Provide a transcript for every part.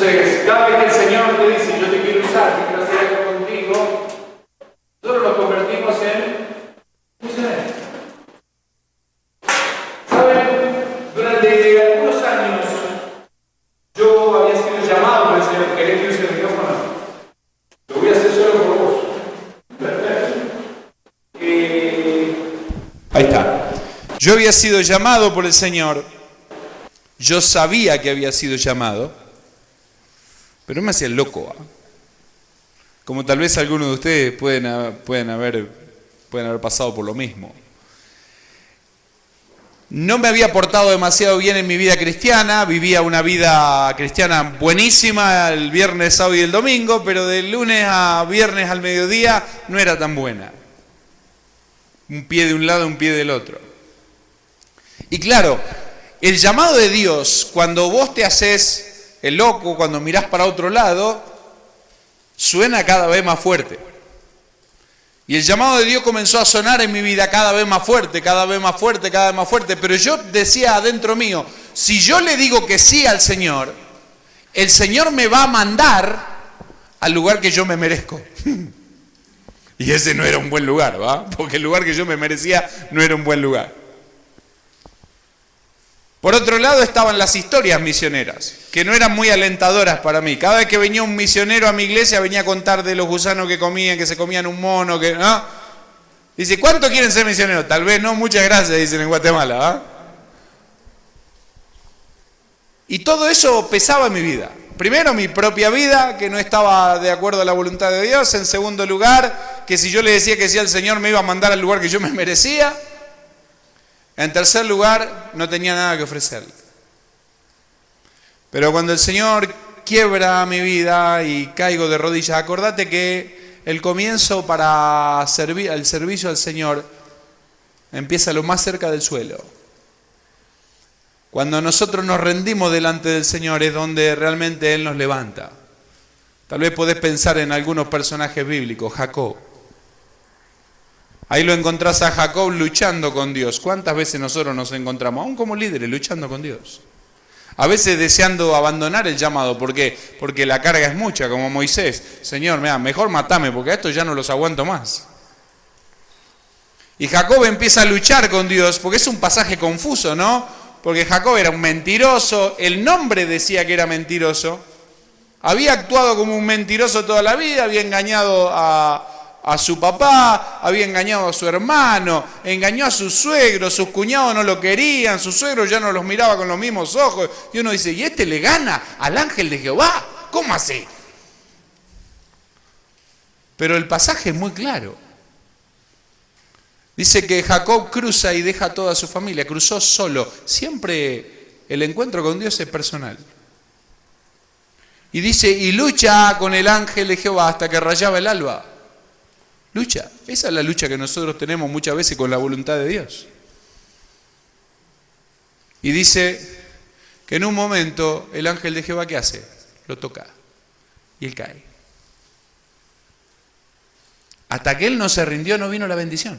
Entonces, cada vez que el Señor te dice, yo te quiero usar, yo quiero hacer algo contigo, nosotros nos convertimos en misioneros. ¿Saben? Durante algunos años yo había sido llamado por el Señor. ¿Querés que use el micrófono? Lo voy a hacer solo por vos. Ahí está. Yo había sido llamado por el Señor. Yo sabía que había sido llamado. Pero me hacía el loco. Como tal vez algunos de ustedes pueden haber pasado por lo mismo. No me había portado demasiado bien en mi vida cristiana, vivía una vida cristiana buenísima el viernes, sábado y el domingo, pero de lunes a viernes al mediodía no era tan buena. Un pie de un lado, un pie del otro. Y claro, el llamado de Dios, cuando vos te haces el loco, cuando mirás para otro lado, suena cada vez más fuerte. Y el llamado de Dios comenzó a sonar en mi vida cada vez más fuerte, cada vez más fuerte, cada vez más fuerte. Pero yo decía adentro mío, si yo le digo que sí al Señor, el Señor me va a mandar al lugar que yo me merezco. Y ese no era un buen lugar, ¿va? Porque el lugar que yo me merecía no era un buen lugar. Por otro lado estaban las historias misioneras, que no eran muy alentadoras para mí. Cada vez que venía un misionero a mi iglesia venía a contar de los gusanos que comían, que se comían un mono, que ¿no? Dice, ¿cuánto quieren ser misioneros? Tal vez no, muchas gracias, dicen en Guatemala, ¿va? Y todo eso pesaba en mi vida. Primero, mi propia vida, que no estaba de acuerdo a la voluntad de Dios. En segundo lugar, que si yo le decía que sí al Señor me iba a mandar al lugar que yo me merecía. En tercer lugar, no tenía nada que ofrecerle. Pero cuando el Señor quiebra mi vida y caigo de rodillas, acordate que el comienzo para el servicio al Señor empieza lo más cerca del suelo. Cuando nosotros nos rendimos delante del Señor es donde realmente Él nos levanta. Tal vez podés pensar en algunos personajes bíblicos, Jacob. Ahí lo encontrás a Jacob luchando con Dios. ¿Cuántas veces nosotros nos encontramos, aún como líderes, luchando con Dios? A veces deseando abandonar el llamado, porque la carga es mucha, como Moisés. Señor, mira, mejor matame, porque a esto ya no los aguanto más. Y Jacob empieza a luchar con Dios, porque es un pasaje confuso, ¿no? Porque Jacob era un mentiroso, el nombre decía que era mentiroso. Había actuado como un mentiroso toda la vida, había engañado a su papá, había engañado a su hermano, engañó a sus suegros, sus cuñados no lo querían, sus suegros ya no los miraba con los mismos ojos. Y uno dice, ¿y este le gana al ángel de Jehová? ¿Cómo así? Pero el pasaje es muy claro. Dice que Jacob cruza y deja a toda su familia, cruzó solo. Siempre el encuentro con Dios es personal. Y dice, y lucha con el ángel de Jehová hasta que rayaba el alba. Lucha. Esa es la lucha que nosotros tenemos muchas veces con la voluntad de Dios. Y dice que en un momento el ángel de Jehová, ¿qué hace? Lo toca. Y él cae. Hasta que él no se rindió, no vino la bendición.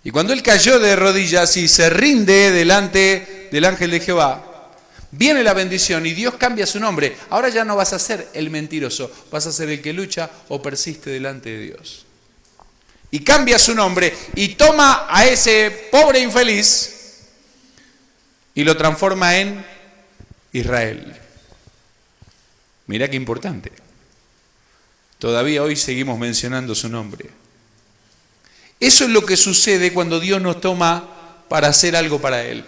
Y cuando él cayó de rodillas y se rinde delante del ángel de Jehová, viene la bendición y Dios cambia su nombre. Ahora ya no vas a ser el mentiroso, vas a ser el que lucha o persiste delante de Dios. Y cambia su nombre y toma a ese pobre infeliz y lo transforma en Israel. Mirá qué importante. Todavía hoy seguimos mencionando su nombre. Eso es lo que sucede cuando Dios nos toma para hacer algo para Él.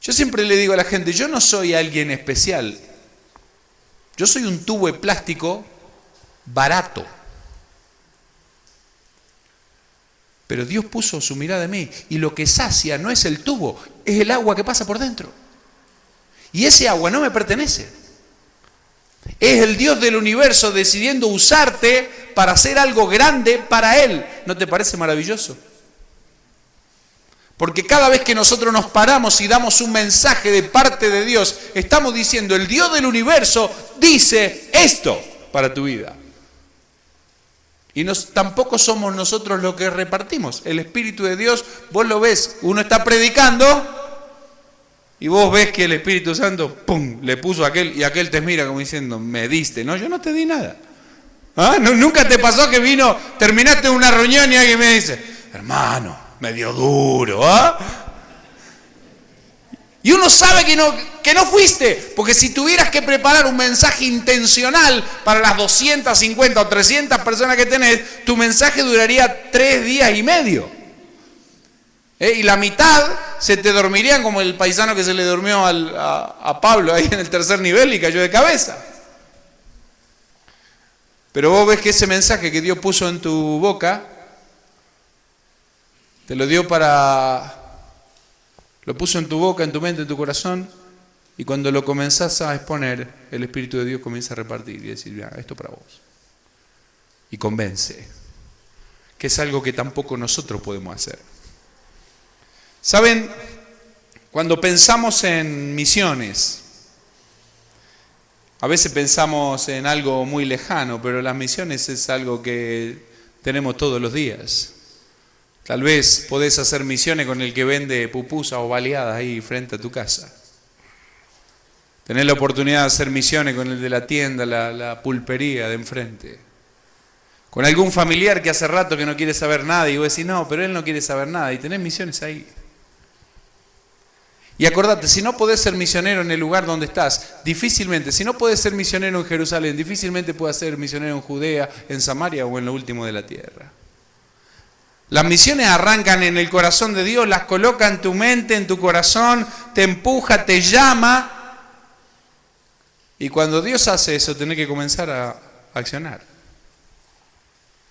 Yo siempre le digo a la gente, yo no soy alguien especial. Yo soy un tubo de plástico barato. Pero Dios puso su mirada en mí y lo que sacia no es el tubo, es el agua que pasa por dentro. Y ese agua no me pertenece. Es el Dios del universo decidiendo usarte para hacer algo grande para Él. ¿No te parece maravilloso? Porque cada vez que nosotros nos paramos y damos un mensaje de parte de Dios, estamos diciendo, el Dios del universo dice esto para tu vida. Y tampoco somos nosotros los que repartimos. El Espíritu de Dios, vos lo ves, uno está predicando y vos ves que el Espíritu Santo, ¡pum!, le puso a aquel, y aquel te mira como diciendo, me diste. No, yo no te di nada. ¿Ah? ¿Nunca te pasó que terminaste una reunión y alguien me dice, hermano, me dio duro, ¿ah? Y uno sabe que no fuiste, porque si tuvieras que preparar un mensaje intencional para las 250 o 300 personas que tenés, tu mensaje duraría 3 días y medio. Y la mitad se te dormirían como el paisano que se le durmió a Pablo ahí en el 3er nivel y cayó de cabeza. Pero vos ves que ese mensaje que Dios puso en tu boca, te lo dio lo puso en tu boca, en tu mente, en tu corazón, y cuando lo comenzás a exponer, el Espíritu de Dios comienza a repartir y decir, mira, esto para vos. Y convence, que es algo que tampoco nosotros podemos hacer. ¿Saben? Cuando pensamos en misiones, a veces pensamos en algo muy lejano, pero las misiones es algo que tenemos todos los días. Tal vez podés hacer misiones con el que vende pupusas o baleadas ahí frente a tu casa. Tenés la oportunidad de hacer misiones con el de la tienda, la pulpería de enfrente. Con algún familiar que hace rato que no quiere saber nada y vos decís, no, pero él no quiere saber nada. Y tenés misiones ahí. Y acordate, si no podés ser misionero en el lugar donde estás, difícilmente, si no podés ser misionero en Jerusalén, difícilmente podés ser misionero en Judea, en Samaria o en lo último de la tierra. Las misiones arrancan en el corazón de Dios, las coloca en tu mente, en tu corazón, te empuja, te llama. Y cuando Dios hace eso, tenés que comenzar a accionar.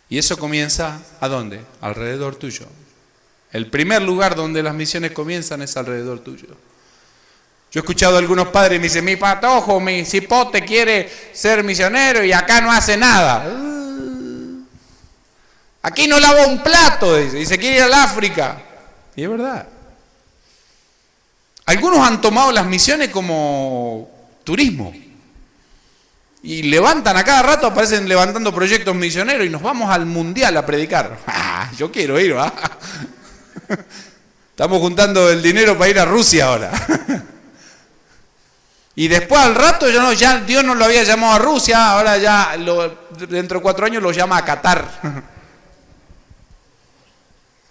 Y eso comienza, ¿a dónde? Alrededor tuyo. El primer lugar donde las misiones comienzan es alrededor tuyo. Yo he escuchado a algunos padres y me dicen, mi patojo, mi cipote quiere ser misionero y acá no hace nada. Aquí no lava un plato, dice, y se quiere ir al África. Y es verdad. Algunos han tomado las misiones como turismo. Y levantan a cada rato, aparecen levantando proyectos misioneros y nos vamos al mundial a predicar. Yo quiero ir, ¿va? Estamos juntando el dinero para ir a Rusia ahora. Y después al rato ya Dios nos lo había llamado a Rusia, ahora ya dentro de 4 años lo llama a Qatar.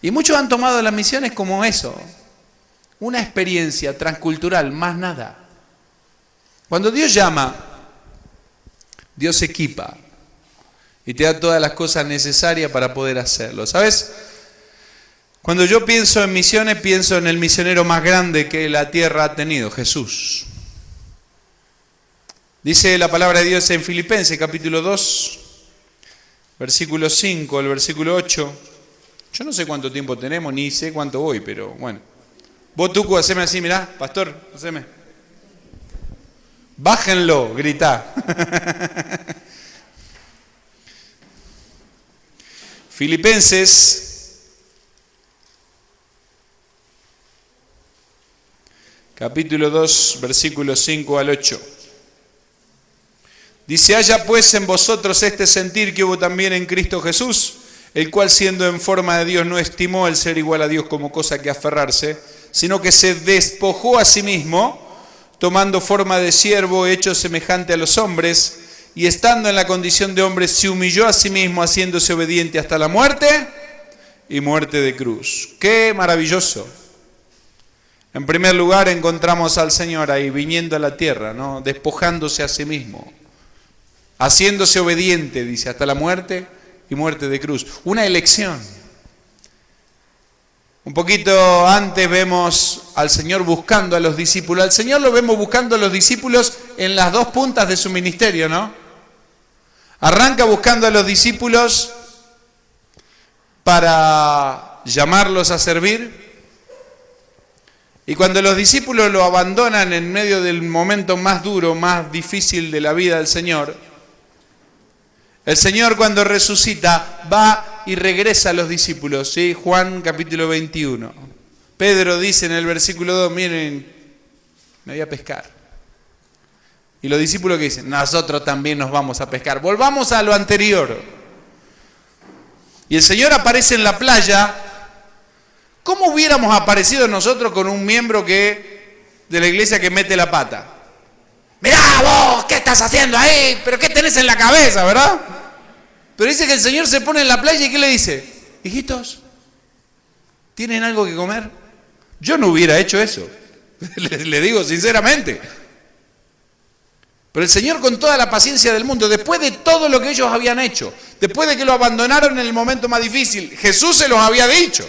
Y muchos han tomado las misiones como eso, una experiencia transcultural, más nada. Cuando Dios llama, Dios equipa y te da todas las cosas necesarias para poder hacerlo. ¿Sabes? Cuando yo pienso en misiones, pienso en el misionero más grande que la tierra ha tenido, Jesús. Dice la palabra de Dios en Filipenses capítulo 2, versículo 5 al versículo 8. Yo no sé cuánto tiempo tenemos, ni sé cuánto voy, pero bueno. Vos, Tucu, haceme así, mirá, pastor, haceme. Bájenlo, gritá. Filipenses, capítulo 2, versículos 5 al 8. Dice, haya pues en vosotros este sentir que hubo también en Cristo Jesús, el cual siendo en forma de Dios no estimó el ser igual a Dios como cosa que aferrarse, sino que se despojó a sí mismo, tomando forma de siervo, hecho semejante a los hombres, y estando en la condición de hombre, se humilló a sí mismo, haciéndose obediente hasta la muerte, y muerte de cruz. ¡Qué maravilloso! En primer lugar encontramos al Señor ahí, viniendo a la tierra, ¿no? Despojándose a sí mismo, haciéndose obediente, dice, hasta la muerte, y muerte de cruz. Una elección. Un poquito antes vemos al Señor buscando a los discípulos. Al Señor lo vemos buscando a los discípulos en las 2 puntas de su ministerio, ¿no? Arranca buscando a los discípulos para llamarlos a servir. Y cuando los discípulos lo abandonan en medio del momento más duro, más difícil de la vida del Señor, el Señor cuando resucita va y regresa a los discípulos, ¿sí? Juan capítulo 21. Pedro dice en el versículo 2, miren, me voy a pescar. Y los discípulos que dicen, nosotros también nos vamos a pescar. Volvamos a lo anterior. Y el Señor aparece en la playa. ¿Cómo hubiéramos aparecido nosotros con un miembro que de la iglesia que mete la pata. Mirá vos, ¿qué estás haciendo ahí? ¿Pero qué tenés en la cabeza, verdad? Pero dice que el Señor se pone en la playa y ¿qué le dice? Hijitos, ¿tienen algo que comer? Yo no hubiera hecho eso, le digo sinceramente. Pero el Señor, con toda la paciencia del mundo, después de todo lo que ellos habían hecho, después de que lo abandonaron en el momento más difícil, Jesús se los había dicho.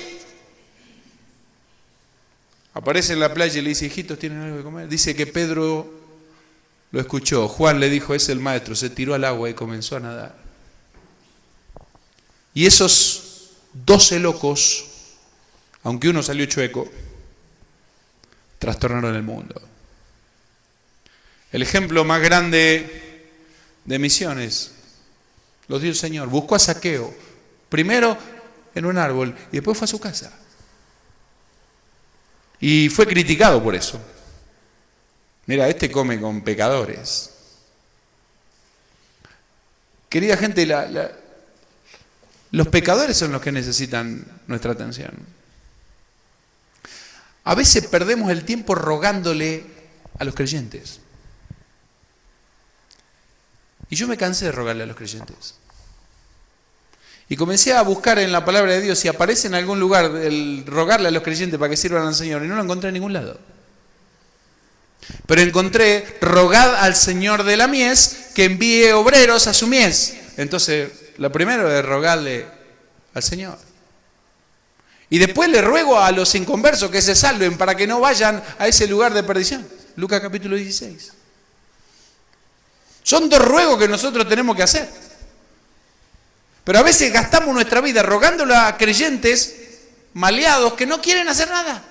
Aparece en la playa y le dice, hijitos, ¿tienen algo que comer? Dice que Pedro lo escuchó. Juan le dijo, es el maestro. Se tiró al agua y comenzó a nadar. Y esos 12 locos, aunque uno salió chueco, trastornaron el mundo. El ejemplo más grande de misiones los dio el Señor. Buscó a Zaqueo, primero en un árbol y después fue a su casa. Y fue criticado por eso. Mira, este come con pecadores. Querida gente, los pecadores son los que necesitan nuestra atención. A veces perdemos el tiempo rogándole a los creyentes. Y yo me cansé de rogarle a los creyentes. Y comencé a buscar en la palabra de Dios si aparece en algún lugar el rogarle a los creyentes para que sirvan al Señor. Y no lo encontré en ningún lado. Pero encontré, rogad al Señor de la mies que envíe obreros a su mies. Entonces, lo primero es rogarle al Señor. Y después le ruego a los inconversos que se salven para que no vayan a ese lugar de perdición. Lucas capítulo 16. Son 2 ruegos que nosotros tenemos que hacer. Pero a veces gastamos nuestra vida rogándole a creyentes maleados que no quieren hacer nada.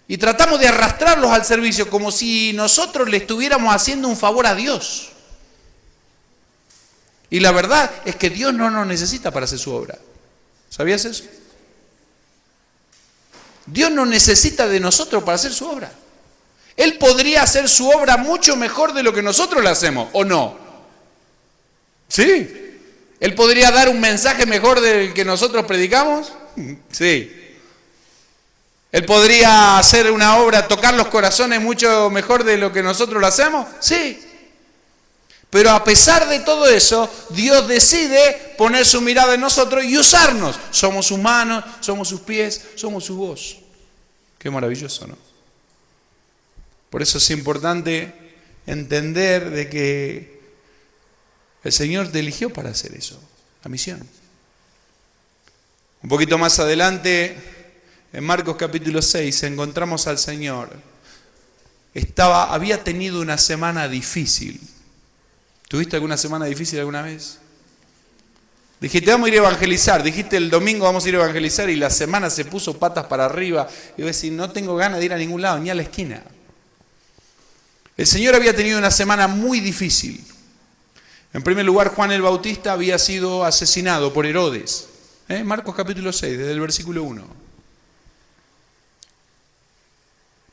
Y tratamos de arrastrarlos al servicio como si nosotros le estuviéramos haciendo un favor a Dios. Y la verdad es que Dios no nos necesita para hacer su obra. ¿Sabías eso? Dios no necesita de nosotros para hacer su obra. Él podría hacer su obra mucho mejor de lo que nosotros la hacemos, ¿o no? Sí. ¿Él podría dar un mensaje mejor del que nosotros predicamos? Sí. ¿Él podría hacer una obra, tocar los corazones mucho mejor de lo que nosotros lo hacemos? Sí. Pero a pesar de todo eso, Dios decide poner su mirada en nosotros y usarnos. Somos humanos, somos sus pies, somos su voz. Qué maravilloso, ¿no? Por eso es importante entender de que el Señor te eligió para hacer eso, la misión. Un poquito más adelante, en Marcos capítulo 6, encontramos al Señor. Había tenido una semana difícil. ¿Tuviste alguna semana difícil alguna vez? Dijiste, vamos a ir a evangelizar. Dijiste, el domingo vamos a ir a evangelizar y la semana se puso patas para arriba. Y voy a decir, no tengo ganas de ir a ningún lado, ni a la esquina. El Señor había tenido una semana muy difícil. En primer lugar, Juan el Bautista había sido asesinado por Herodes. Marcos capítulo 6, desde el versículo 1.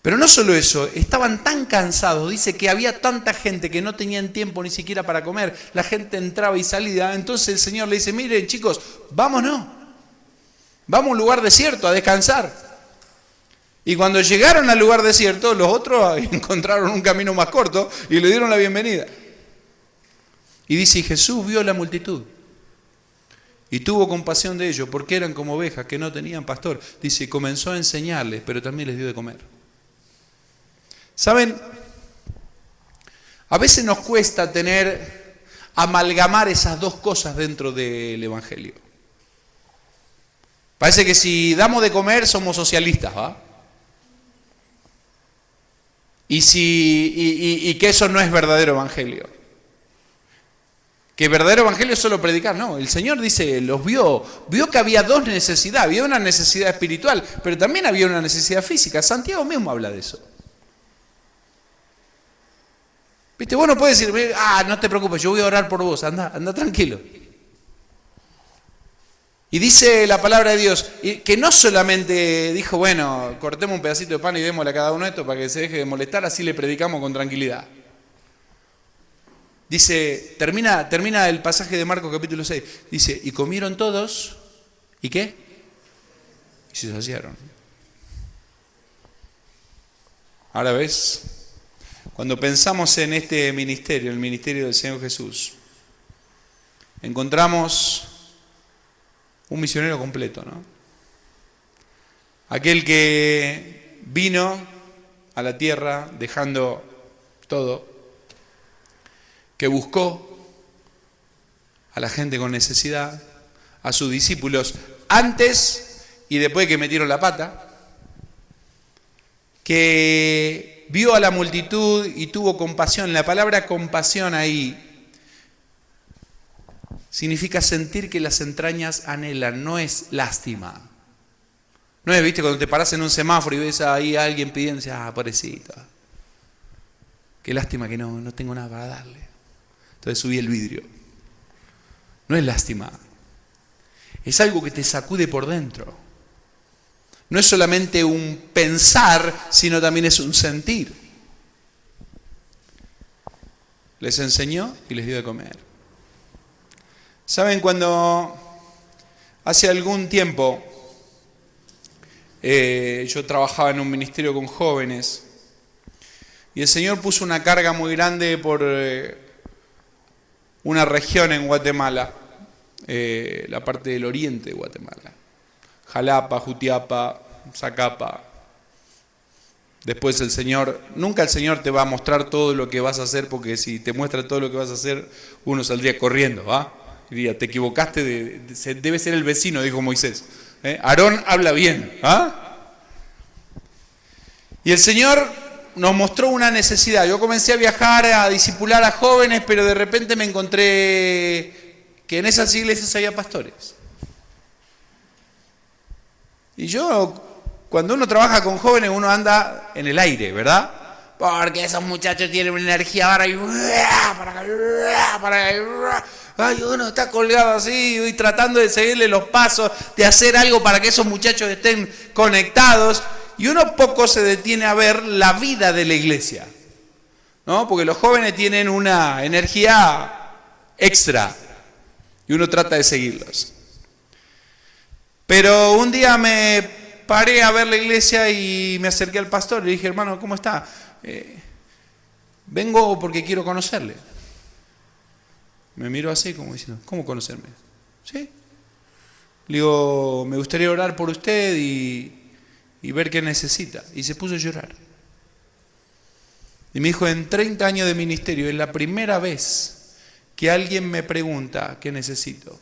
Pero no solo eso, estaban tan cansados, dice que había tanta gente que no tenían tiempo ni siquiera para comer, la gente entraba y salía, entonces el Señor le dice, miren chicos, vámonos, vamos a un lugar desierto a descansar. Y cuando llegaron al lugar desierto, los otros encontraron un camino más corto y le dieron la bienvenida. Y dice, y Jesús vio la multitud y tuvo compasión de ellos, porque eran como ovejas que no tenían pastor. Dice, y comenzó a enseñarles, pero también les dio de comer. ¿Saben? A veces nos cuesta amalgamar esas 2 cosas dentro del Evangelio. Parece que si damos de comer somos socialistas, ¿va? Y que eso no es verdadero evangelio. Que verdadero evangelio es solo predicar. No, el Señor dice, los vio que había 2 necesidades. Había una necesidad espiritual, pero también había una necesidad física. Santiago mismo habla de eso. ¿Viste? Vos no podés decir, no te preocupes, yo voy a orar por vos, anda tranquilo. Y dice la palabra de Dios, que no solamente dijo, bueno, cortemos un pedacito de pan y démosle a cada uno esto para que se deje de molestar, así le predicamos con tranquilidad. Dice, termina el pasaje de Marcos capítulo 6, dice, y comieron todos, ¿y qué? Y se saciaron. Ahora ves, cuando pensamos en este ministerio, el ministerio del Señor Jesús, encontramos un misionero completo, ¿no? Aquel que vino a la tierra dejando todo, que buscó a la gente con necesidad, a sus discípulos antes y después que metieron la pata, que vio a la multitud y tuvo compasión. La palabra compasión ahí significa sentir que las entrañas anhelan, no es lástima. No es, viste, cuando te parás en un semáforo y ves ahí a alguien pidiendo, dices, pobrecito, qué lástima que no tengo nada para darle. Entonces subí el vidrio. No es lástima. Es algo que te sacude por dentro. No es solamente un pensar, sino también es un sentir. Les enseñó y les dio de comer. ¿Saben? Cuando hace algún tiempo yo trabajaba en un ministerio con jóvenes y el Señor puso una carga muy grande por una región en Guatemala, la parte del oriente de Guatemala. Jalapa, Jutiapa, Zacapa. Después nunca el Señor te va a mostrar todo lo que vas a hacer, porque si te muestra todo lo que vas a hacer, uno saldría corriendo, ¿va? Diría, te equivocaste, debe ser el vecino, dijo Moisés. Aarón habla bien, ¿ah? Y el Señor nos mostró una necesidad. Yo comencé a viajar, a discipular a jóvenes, pero de repente me encontré que en esas iglesias había pastores. Y cuando uno trabaja con jóvenes, uno anda en el aire, ¿verdad? Porque esos muchachos tienen una energía ay, uno está colgado así y tratando de seguirle los pasos, de hacer algo para que esos muchachos estén conectados, y uno poco se detiene a ver la vida de la iglesia, ¿no? Porque los jóvenes tienen una energía extra y uno trata de seguirlos. Pero un día me paré a ver la iglesia y me acerqué al pastor y le dije, hermano, ¿cómo está? Vengo porque quiero conocerle. Me miró así como diciendo, ¿cómo conocerme? ¿Sí? Le digo, me gustaría orar por usted y ver qué necesita. Y se puso a llorar. Y me dijo, en 30 años de ministerio es la primera vez que alguien me pregunta qué necesito.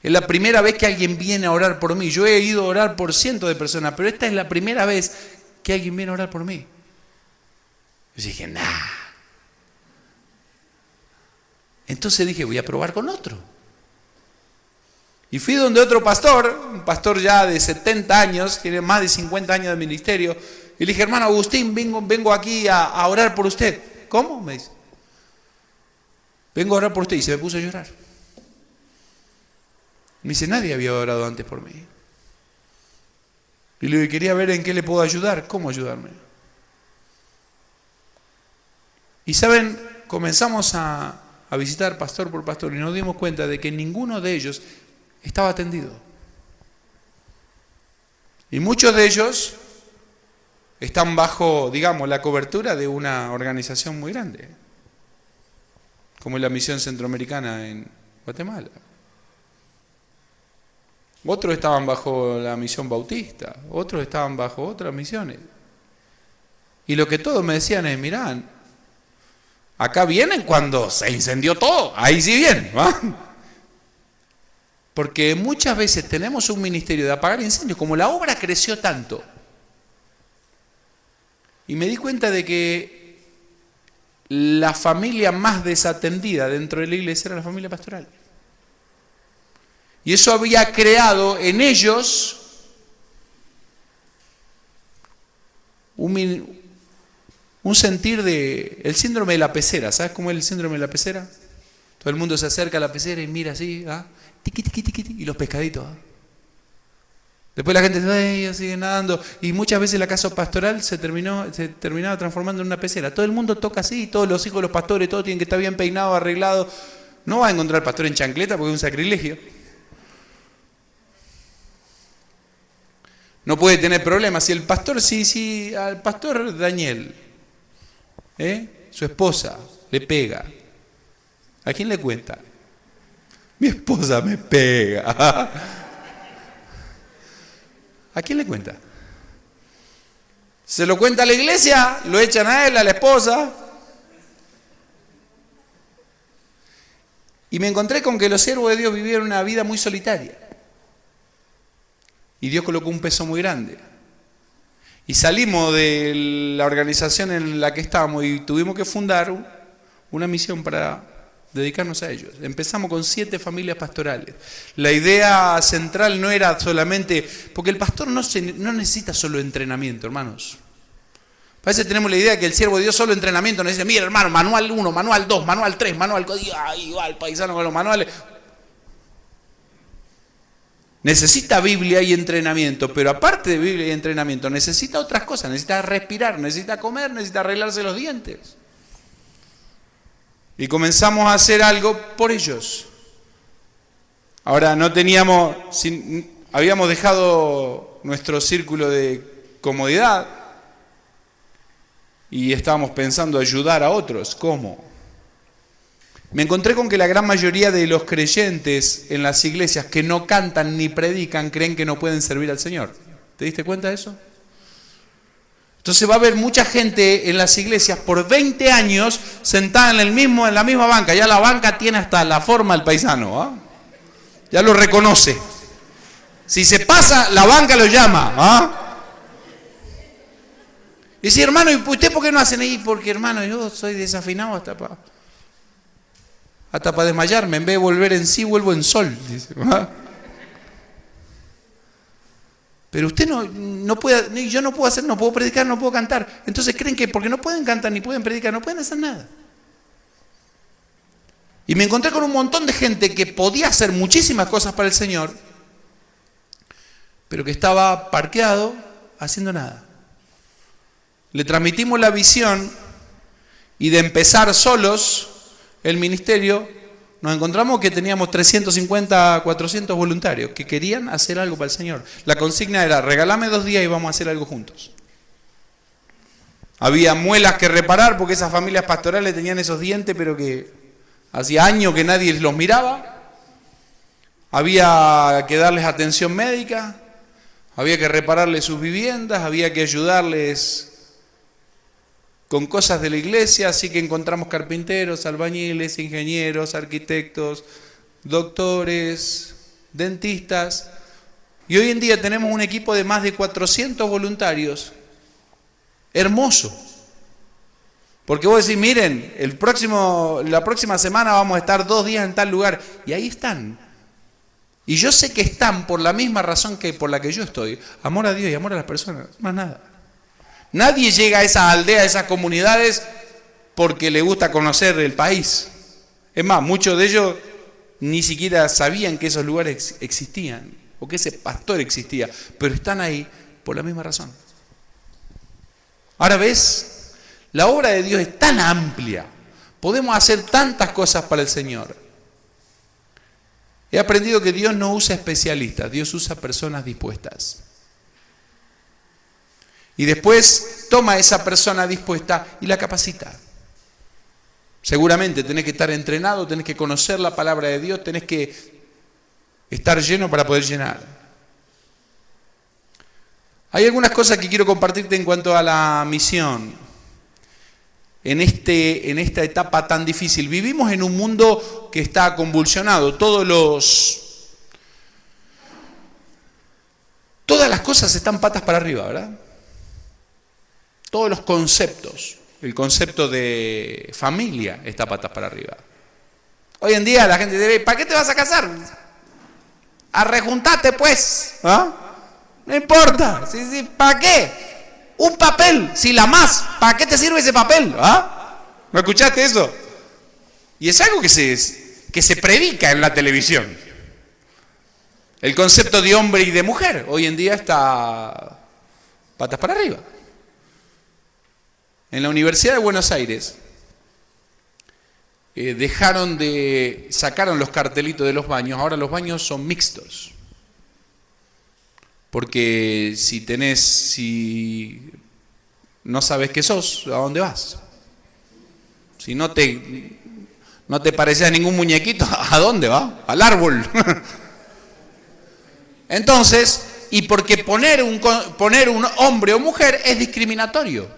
Es la primera vez que alguien viene a orar por mí. Yo he ido a orar por cientos de personas, pero esta es la primera vez que alguien viene a orar por mí. Yo dije, nah. Entonces dije, voy a probar con otro. Y fui donde otro pastor, un pastor ya de 70 años, tiene más de 50 años de ministerio, y le dije, hermano Agustín, vengo aquí a orar por usted. ¿Cómo? Me dice. Vengo a orar por usted. Y se me puso a llorar. Me dice, nadie había orado antes por mí. Y le digo, quería ver en qué le puedo ayudar. ¿Cómo ayudarme? Y saben, comenzamos a visitar pastor por pastor y nos dimos cuenta de que ninguno de ellos estaba atendido. Y muchos de ellos están bajo, digamos, la cobertura de una organización muy grande, como es la Misión Centroamericana en Guatemala. Otros estaban bajo la Misión Bautista, otros estaban bajo otras misiones. Y lo que todos me decían es, mirá, acá vienen cuando se incendió todo, ahí sí vienen, ¿va? Porque muchas veces tenemos un ministerio de apagar incendios, como la obra creció tanto. Y me di cuenta de que la familia más desatendida dentro de la iglesia era la familia pastoral. Y eso había creado en ellos un sentir de el síndrome de la pecera. ¿Sabes cómo es el síndrome de la pecera? Todo el mundo se acerca a la pecera y mira así, ¿ah? Tiqui, tiqui, tiqui, tiqui, y los pescaditos. ¿Ah? Después la gente sigue nadando. Y muchas veces la casa pastoral se terminaba transformando en una pecera. Todo el mundo toca así, todos los hijos de los pastores, todos tienen que estar bien peinados, arreglados. No va a encontrar pastor en chancleta porque es un sacrilegio. no puede tener problemas. Si el pastor, sí, al pastor Daniel, su esposa le pega, ¿a quién le cuenta? Mi esposa me pega. ¿A quién le cuenta? Se lo cuenta a la iglesia, lo echan a él, a la esposa. Y me encontré con que los siervos de Dios vivieron una vida muy solitaria. Y Dios colocó un peso muy grande. Y salimos de la organización en la que estábamos y tuvimos que fundar una misión para dedicarnos a ellos. Empezamos con 7 familias pastorales. La idea central no era solamente, porque el pastor no necesita solo entrenamiento, hermanos. A veces tenemos la idea de que el siervo de Dios solo entrenamiento nos dice, mira hermano, manual 1, manual 2, manual 3, manual código, ahí va el paisano con los manuales. Necesita Biblia y entrenamiento, pero aparte de Biblia y entrenamiento, necesita otras cosas, necesita respirar, necesita comer, necesita arreglarse los dientes. Y comenzamos a hacer algo por ellos. Ahora habíamos dejado nuestro círculo de comodidad y estábamos pensando ayudar a otros. ¿Cómo? Me encontré con que la gran mayoría de los creyentes en las iglesias que no cantan ni predican creen que no pueden servir al Señor. ¿Te diste cuenta de eso? Entonces va a haber mucha gente en las iglesias por 20 años sentada en la misma banca. Ya la banca tiene hasta la forma del paisano, ¿ah? Ya lo reconoce. Si se pasa, la banca lo llama, ¿ah? Y dice, hermano, ¿y usted por qué no hacen ahí? Porque, hermano, yo soy desafinado hasta para desmayarme. En vez de volver en sí, vuelvo en sol. Dice, ¿ah? Pero usted no puede, yo no puedo hacer, no puedo predicar, no puedo cantar. Entonces creen que porque no pueden cantar ni pueden predicar, no pueden hacer nada. Y me encontré con un montón de gente que podía hacer muchísimas cosas para el Señor, pero que estaba parqueado haciendo nada. Le transmitimos la visión y de empezar solos el ministerio, nos encontramos que teníamos 350, 400 voluntarios que querían hacer algo para el Señor. La consigna era, regalame 2 días y vamos a hacer algo juntos. Había muelas que reparar porque esas familias pastorales tenían esos dientes, pero que hacía años que nadie los miraba. Había que darles atención médica, había que repararles sus viviendas, había que ayudarles con cosas de la iglesia, así que encontramos carpinteros, albañiles, ingenieros, arquitectos, doctores, dentistas. Y hoy en día tenemos un equipo de más de 400 voluntarios. Hermoso. Porque vos decís, miren, la próxima semana vamos a estar 2 días en tal lugar. Y ahí están. Y yo sé que están por la misma razón que por la que yo estoy. Amor a Dios y amor a las personas. Más nada. Nadie llega a esas aldeas, a esas comunidades, porque le gusta conocer el país. Es más, muchos de ellos ni siquiera sabían que esos lugares existían, o que ese pastor existía, pero están ahí por la misma razón. Ahora ves, la obra de Dios es tan amplia, podemos hacer tantas cosas para el Señor. He aprendido que Dios no usa especialistas, Dios usa personas dispuestas. Y después toma a esa persona dispuesta y la capacita. Seguramente tenés que estar entrenado, tenés que conocer la palabra de Dios, tenés que estar lleno para poder llenar. Hay algunas cosas que quiero compartirte en cuanto a la misión. En esta etapa tan difícil. Vivimos en un mundo que está convulsionado. Todas las cosas están patas para arriba, ¿verdad? Todos los conceptos, el concepto de familia está patas para arriba. Hoy en día la gente dice, ¿para qué te vas a casar? A rejuntate pues, ¿ah? No importa, sí, ¿para qué? Un papel, si la más, ¿para qué te sirve ese papel? ¿Ah? ¿No escuchaste eso? Y es algo que se predica en la televisión. El concepto de hombre y de mujer hoy en día está patas para arriba. En la Universidad de Buenos Aires sacaron los cartelitos de los baños, ahora los baños son mixtos. Porque si no sabes qué sos, ¿a dónde vas? Si no te pareces a ningún muñequito, ¿a dónde va? Al árbol. Entonces, y porque poner un hombre o mujer es discriminatorio.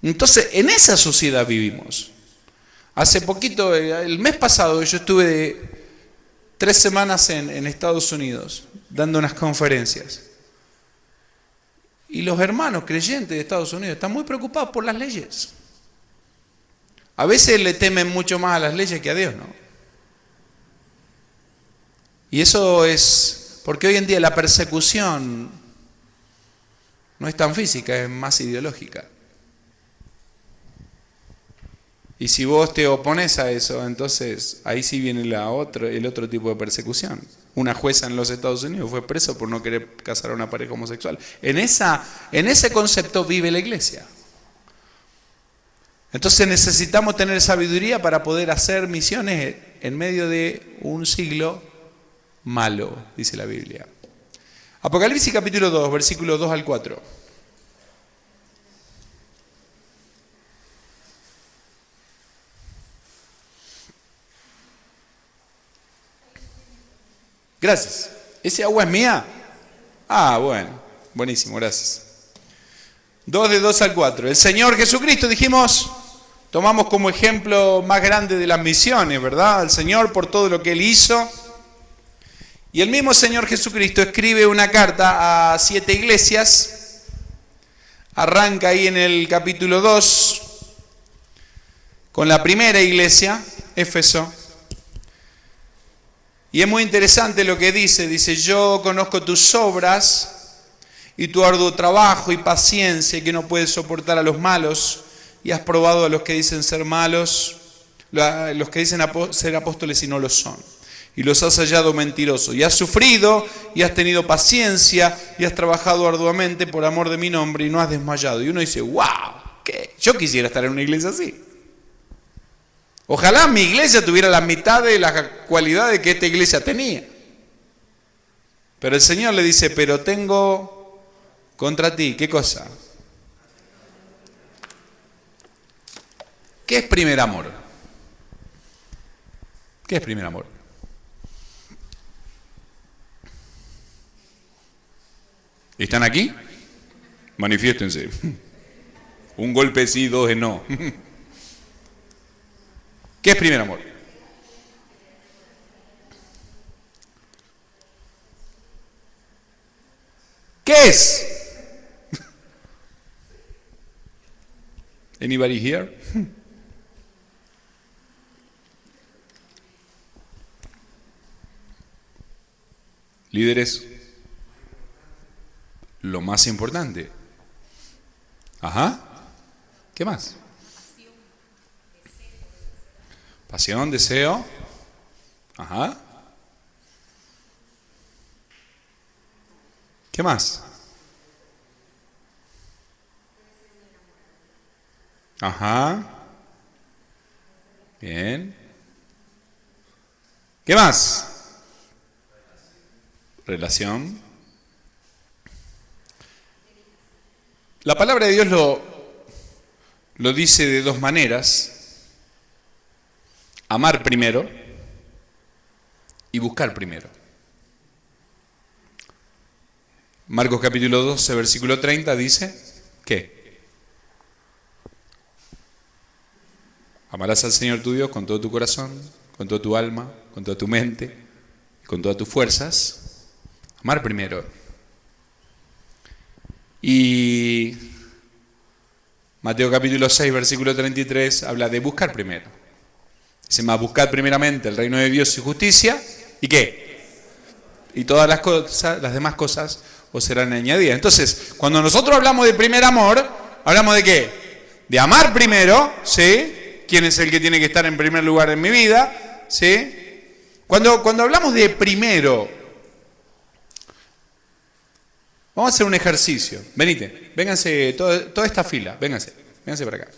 Entonces, en esa sociedad vivimos. Hace poquito, el mes pasado, yo estuve 3 semanas en Estados Unidos dando unas conferencias. Y los hermanos creyentes de Estados Unidos están muy preocupados por las leyes. A veces le temen mucho más a las leyes que a Dios, ¿no? Y eso es porque hoy en día la persecución no es tan física, es más ideológica. Y si vos te opones a eso, entonces ahí sí viene el otro tipo de persecución. Una jueza en los Estados Unidos fue presa por no querer casar a una pareja homosexual. En ese concepto vive la iglesia. Entonces necesitamos tener sabiduría para poder hacer misiones en medio de un siglo malo, dice la Biblia. Apocalipsis capítulo 2, versículos 2 al 4. Gracias. ¿Ese agua es mía? Ah, bueno. Buenísimo, gracias. 2 de 2 al 4. El Señor Jesucristo, dijimos, tomamos como ejemplo más grande de las misiones, ¿verdad? El Señor por todo lo que Él hizo. Y el mismo Señor Jesucristo escribe una carta a 7 iglesias. Arranca ahí en el capítulo 2 con la primera iglesia, Éfeso. Y es muy interesante lo que dice, yo conozco tus obras y tu arduo trabajo y paciencia y que no puedes soportar a los malos y has probado a los que dicen ser malos, los que dicen ser apóstoles y no lo son. Y los has hallado mentirosos y has sufrido y has tenido paciencia y has trabajado arduamente por amor de mi nombre y no has desmayado. Y uno dice, wow, ¿qué? Yo quisiera estar en una iglesia así. Ojalá mi iglesia tuviera la mitad de las cualidades que esta iglesia tenía. Pero el Señor le dice, pero tengo contra ti, ¿qué cosa? ¿Qué es primer amor? ¿Qué es primer amor? ¿Están aquí? Manifiéstense. Un golpe sí, 2 de no. ¿Qué es primer amor? ¿Qué es? Anybody here? Líderes, lo más importante. Ajá. ¿Qué más? Pasión, deseo. Ajá. ¿Qué más? Ajá. Bien. ¿Qué más? Relación. La palabra de Dios lo dice de 2 maneras. Amar primero y buscar primero. Marcos capítulo 12, versículo 30 dice, ¿qué? Amarás al Señor tu Dios con todo tu corazón, con toda tu alma, con toda tu mente, con todas tus fuerzas. Amar primero. Y Mateo capítulo 6, versículo 33 habla de buscar primero. Dice más, buscad primeramente el reino de Dios y justicia, ¿y qué? Y todas las demás cosas os serán añadidas. Entonces, cuando nosotros hablamos de primer amor, ¿hablamos de qué? De amar primero, ¿sí? ¿Quién es el que tiene que estar en primer lugar en mi vida? ¿Sí? Cuando hablamos de primero, vamos a hacer un ejercicio. Venite, vénganse, toda esta fila, vénganse para acá.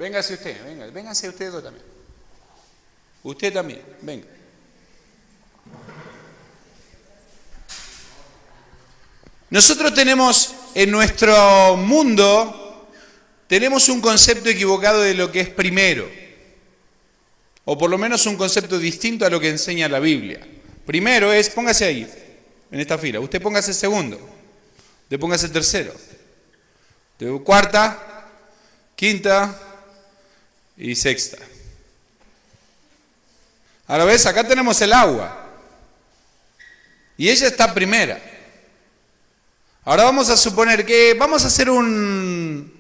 Véngase usted, venga, véngase usted dos también. Usted también, venga. Nosotros tenemos en nuestro mundo, tenemos un concepto equivocado de lo que es primero. O por lo menos un concepto distinto a lo que enseña la Biblia. Primero es, póngase ahí, en esta fila. Usted póngase segundo. Usted póngase tercero. Usted cuarta, quinta y sexta. Ahora ves, acá tenemos el agua. Y ella está primera. Ahora vamos a suponer que vamos a hacer un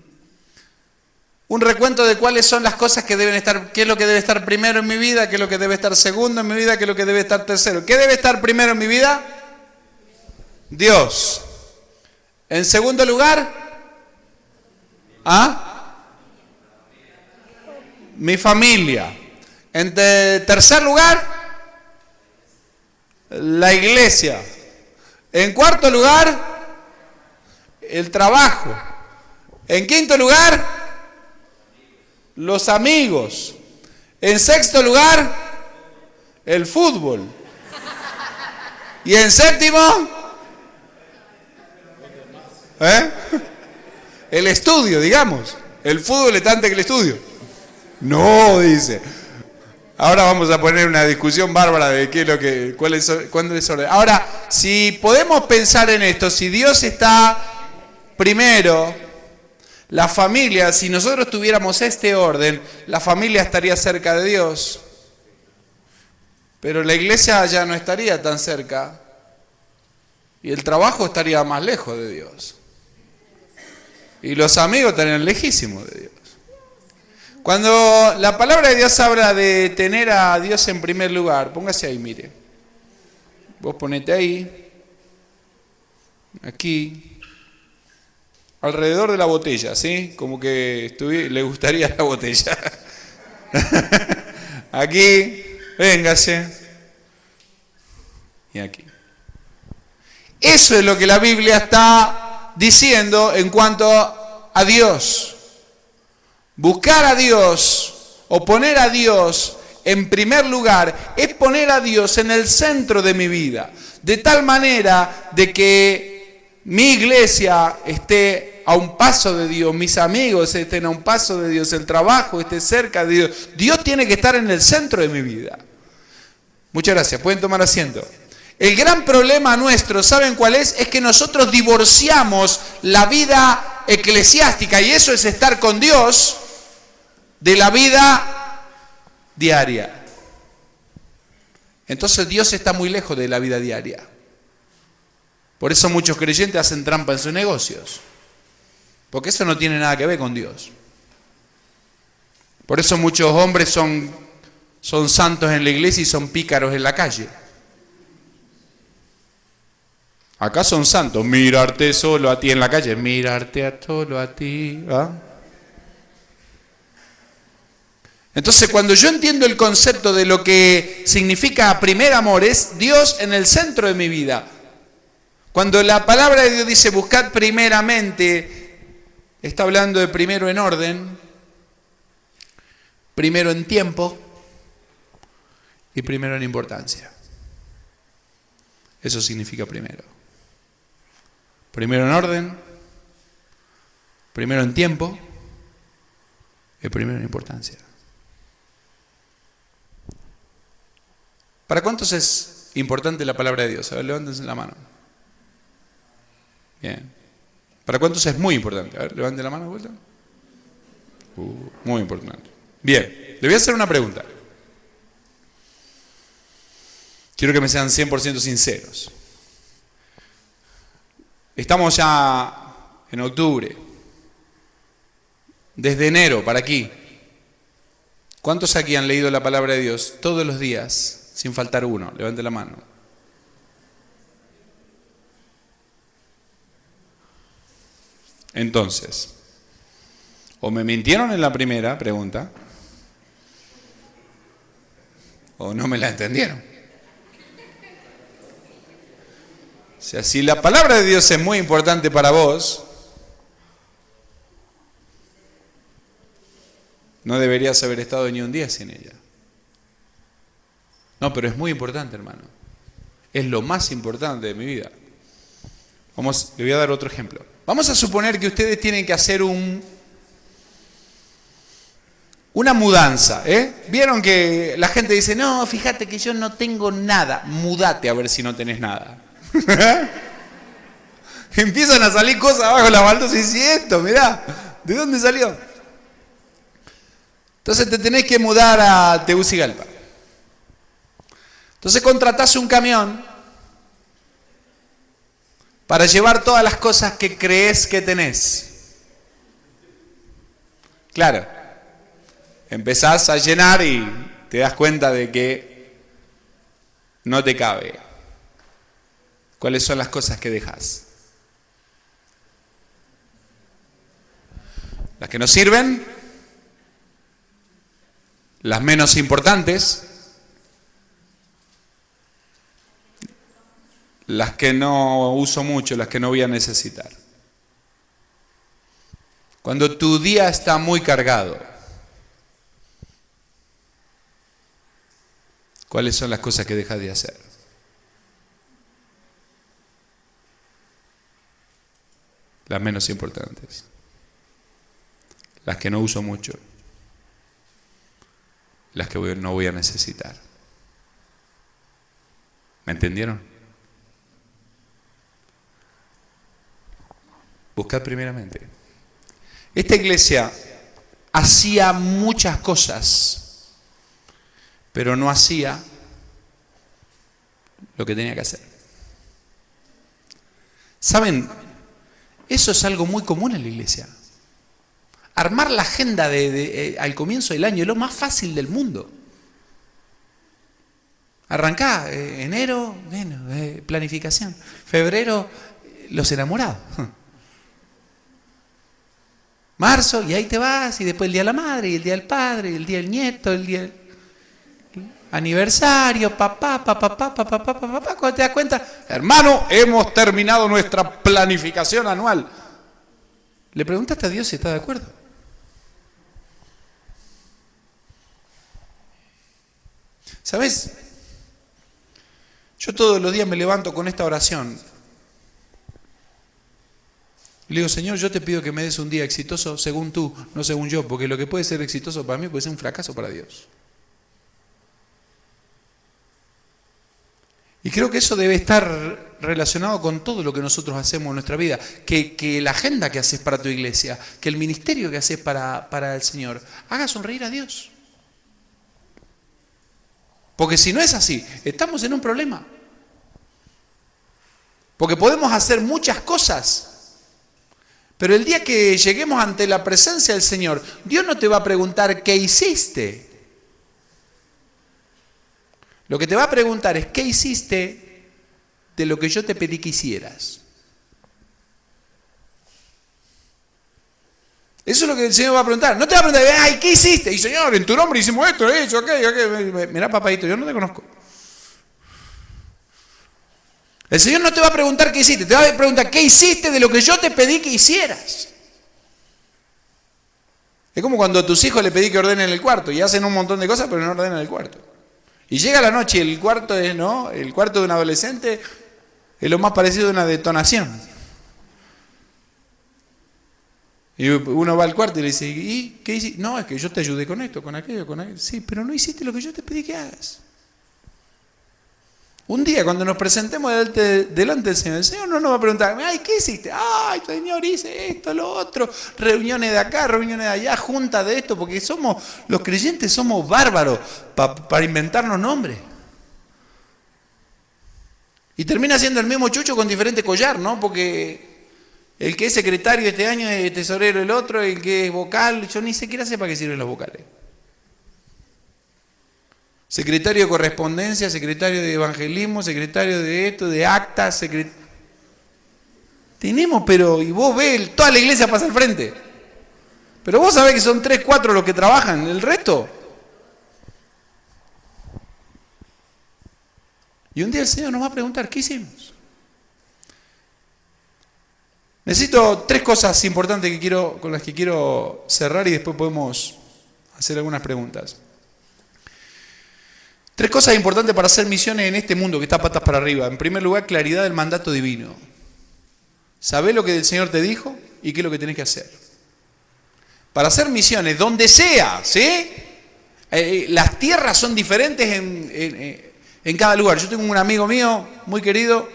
recuento de cuáles son las cosas que deben estar, qué es lo que debe estar primero en mi vida, qué es lo que debe estar segundo en mi vida, qué es lo que debe estar tercero. ¿Qué debe estar primero en mi vida? Dios. En segundo lugar, mi familia. En tercer lugar, la iglesia. En cuarto lugar, el trabajo. En quinto lugar, los amigos. En sexto lugar, el fútbol. Y en séptimo, el estudio, digamos. El fútbol está antes que el estudio. No, dice. Ahora vamos a poner una discusión bárbara de qué es lo que, cuál es orden. Ahora, si podemos pensar en esto, si Dios está primero, la familia, si nosotros tuviéramos este orden, la familia estaría cerca de Dios, pero la iglesia ya no estaría tan cerca y el trabajo estaría más lejos de Dios y los amigos estarían lejísimos de Dios. Cuando la palabra de Dios habla de tener a Dios en primer lugar, póngase ahí, mire. Vos ponete ahí, aquí, alrededor de la botella, ¿sí? Como que le gustaría la botella. Aquí, véngase. Y aquí. Eso es lo que la Biblia está diciendo en cuanto a Dios. Buscar a Dios o poner a Dios en primer lugar es poner a Dios en el centro de mi vida, de tal manera de que mi iglesia esté a un paso de Dios, mis amigos estén a un paso de Dios, el trabajo esté cerca de Dios. Dios tiene que estar en el centro de mi vida. Muchas gracias, pueden tomar asiento. El gran problema nuestro, ¿saben cuál es? Es que nosotros divorciamos la vida eclesiástica, y eso es estar con Dios, de la vida diaria. Entonces Dios está muy lejos de la vida diaria. Por eso muchos creyentes hacen trampa en sus negocios, porque eso no tiene nada que ver con Dios. Por eso muchos hombres son santos en la iglesia y son pícaros en la calle. Acá son santos, mirarte solo a ti en la calle, mirarte solo a ti, ¿ah? Entonces, cuando yo entiendo el concepto de lo que significa primer amor, es Dios en el centro de mi vida. Cuando la palabra de Dios dice buscad primeramente, está hablando de primero en orden, primero en tiempo y primero en importancia. Eso significa primero. Primero en orden, primero en tiempo y primero en importancia. ¿Para cuántos es importante la palabra de Dios? A ver, levántense la mano. Bien. ¿Para cuántos es muy importante? A ver, levanten la mano de vuelta. Muy importante. Bien, le voy a hacer una pregunta. Quiero que me sean 100% sinceros. Estamos ya en octubre. Desde enero para aquí. ¿Cuántos aquí han leído la palabra de Dios todos los días? Sin faltar uno, levante la mano. Entonces, o me mintieron en la primera pregunta, o no me la entendieron. O sea, si la palabra de Dios es muy importante para vos, No deberías haber estado ni un día sin ella. No, pero es muy importante, hermano. Es lo más importante de mi vida. Le voy a dar otro ejemplo. Vamos a suponer que ustedes tienen que hacer una mudanza. Vieron que la gente dice, no, fíjate que yo no tengo nada. Mudate a ver si no tenés nada. Empiezan a salir cosas abajo de la baldosa y dicen, esto, mirá, ¿de dónde salió? Entonces te tenés que mudar a Tegucigalpa. Entonces contratás un camión para llevar todas las cosas que crees que tenés. Claro, empezás a llenar y te das cuenta de que no te cabe. ¿Cuáles son las cosas que dejas? Las que no sirven, las menos importantes, las que no uso mucho, las que no voy a necesitar. Cuando tu día está muy cargado, ¿cuáles son las cosas que dejas de hacer? Las menos importantes. Las que no uso mucho. Las que no voy a necesitar. ¿Me entendieron? Buscad primeramente. Esta iglesia hacía muchas cosas, pero no hacía lo que tenía que hacer. ¿Saben? Eso es algo muy común en la iglesia. Armar la agenda al comienzo del año es lo más fácil del mundo. Arrancá, enero, planificación. Febrero, los enamorados. Marzo, y ahí te vas, y después el día de la madre, y el día del padre, y el día del nieto, el día del aniversario, papá, cuando te das cuenta, hermano, hemos terminado nuestra planificación anual. ¿Le preguntaste a Dios si está de acuerdo? ¿Sabes? Yo todos los días me levanto con esta oración. Y le digo, Señor, yo te pido que me des un día exitoso según tú, no según yo, porque lo que puede ser exitoso para mí puede ser un fracaso para Dios. Y creo que eso debe estar relacionado con todo lo que nosotros hacemos en nuestra vida. Que la agenda que haces para tu iglesia, que el ministerio que haces para el Señor, haga sonreír a Dios. Porque si no es así, estamos en un problema. Porque podemos hacer muchas cosas, pero el día que lleguemos ante la presencia del Señor, Dios no te va a preguntar qué hiciste. Lo que te va a preguntar es qué hiciste de lo que yo te pedí que hicieras. Eso es lo que el Señor va a preguntar. No te va a preguntar, ay, ¿qué hiciste? Y Señor, en tu nombre hicimos esto, aquello. Mirá, papadito, yo no te conozco. El Señor no te va a preguntar qué hiciste, te va a preguntar qué hiciste de lo que yo te pedí que hicieras. Es como cuando a tus hijos le pedí que ordenen el cuarto y hacen un montón de cosas, pero no ordenan el cuarto. Y llega la noche y el cuarto es, ¿no? El cuarto de un adolescente es lo más parecido a una detonación. Y uno va al cuarto y le dice, ¿y qué hiciste? No, es que yo te ayudé con esto, con aquello, con aquello. Sí, pero no hiciste lo que yo te pedí que hagas. Un día cuando nos presentemos delante del Señor, el Señor no nos va a preguntar, ay, ¿qué hiciste? Ay, Señor, hice esto, lo otro, reuniones de acá, reuniones de allá, juntas de esto, porque los creyentes somos bárbaros para inventarnos nombres. Y termina siendo el mismo chucho con diferente collar, ¿no? Porque el que es secretario este año es tesorero el otro, el que es vocal, yo ni siquiera sé para qué sirven los vocales. Secretario de correspondencia, secretario de evangelismo, secretario de esto, de actas, tenemos, pero, y vos ves, toda la iglesia pasa al frente. Pero vos sabés que son 3, 4 los que trabajan, el resto. Y un día el Señor nos va a preguntar, ¿qué hicimos? Necesito 3 cosas importantes con las que quiero cerrar y después podemos hacer algunas preguntas. 3 cosas importantes para hacer misiones en este mundo que está patas para arriba. En primer lugar, claridad del mandato divino. Sabés lo que el Señor te dijo y qué es lo que tenés que hacer. Para hacer misiones, donde sea, ¿sí? Las tierras son diferentes en cada lugar. Yo tengo un amigo mío, muy querido,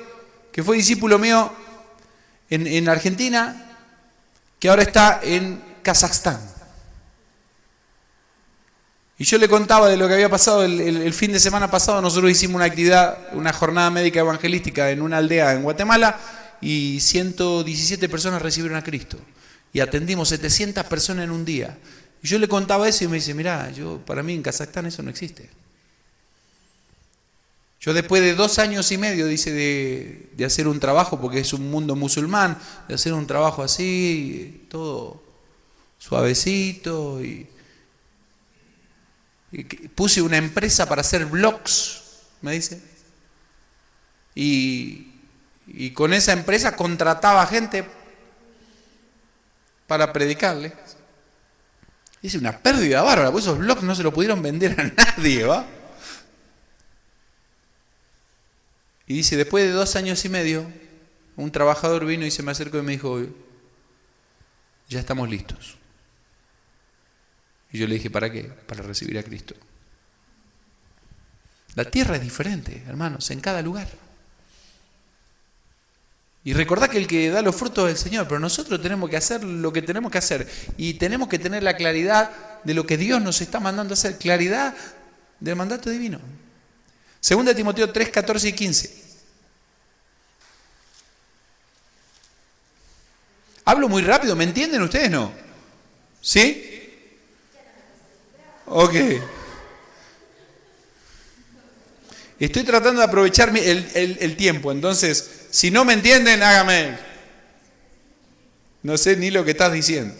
que fue discípulo mío en Argentina, que ahora está en Kazajstán. Y yo le contaba de lo que había pasado el fin de semana pasado. Nosotros hicimos una actividad, una jornada médica evangelística en una aldea en Guatemala y 117 personas recibieron a Cristo. Y atendimos 700 personas en un día. Y yo le contaba eso y me dice, mirá, para mí en Kazajstán eso no existe. Yo después de 2 años y medio, dice, de hacer un trabajo, porque es un mundo musulmán, de hacer un trabajo así, todo suavecito y puse una empresa para hacer blogs, me dice, y con esa empresa contrataba gente para predicarle. Dice, una pérdida bárbara, porque esos blogs no se lo pudieron vender a nadie, ¿va? Y dice, después de 2 años y medio, un trabajador vino y se me acercó y me dijo, ya estamos listos. Y yo le dije, ¿para qué? Para recibir a Cristo. La tierra es diferente, hermanos, en cada lugar. Y recordá que el que da los frutos es el Señor, pero nosotros tenemos que hacer lo que tenemos que hacer. Y tenemos que tener la claridad de lo que Dios nos está mandando a hacer. Claridad del mandato divino. 2 Timoteo 3, 14 y 15. Hablo muy rápido, ¿me entienden ustedes? ¿No? ¿Sí? Ok. Estoy tratando de aprovechar el tiempo, entonces, si no me entienden, hágame. No sé ni lo que estás diciendo.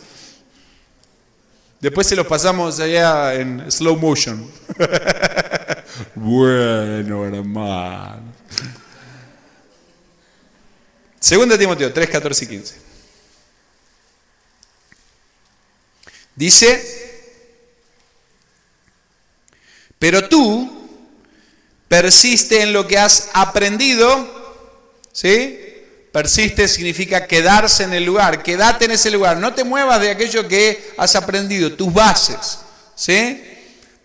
Después se los pasamos allá en slow motion. Bueno, hermano. 2 Timoteo 3, 14 y 15. Dice, pero tú persiste en lo que has aprendido, ¿sí? Persiste significa quedarse en el lugar, quédate en ese lugar, no te muevas de aquello que has aprendido, tus bases, ¿sí?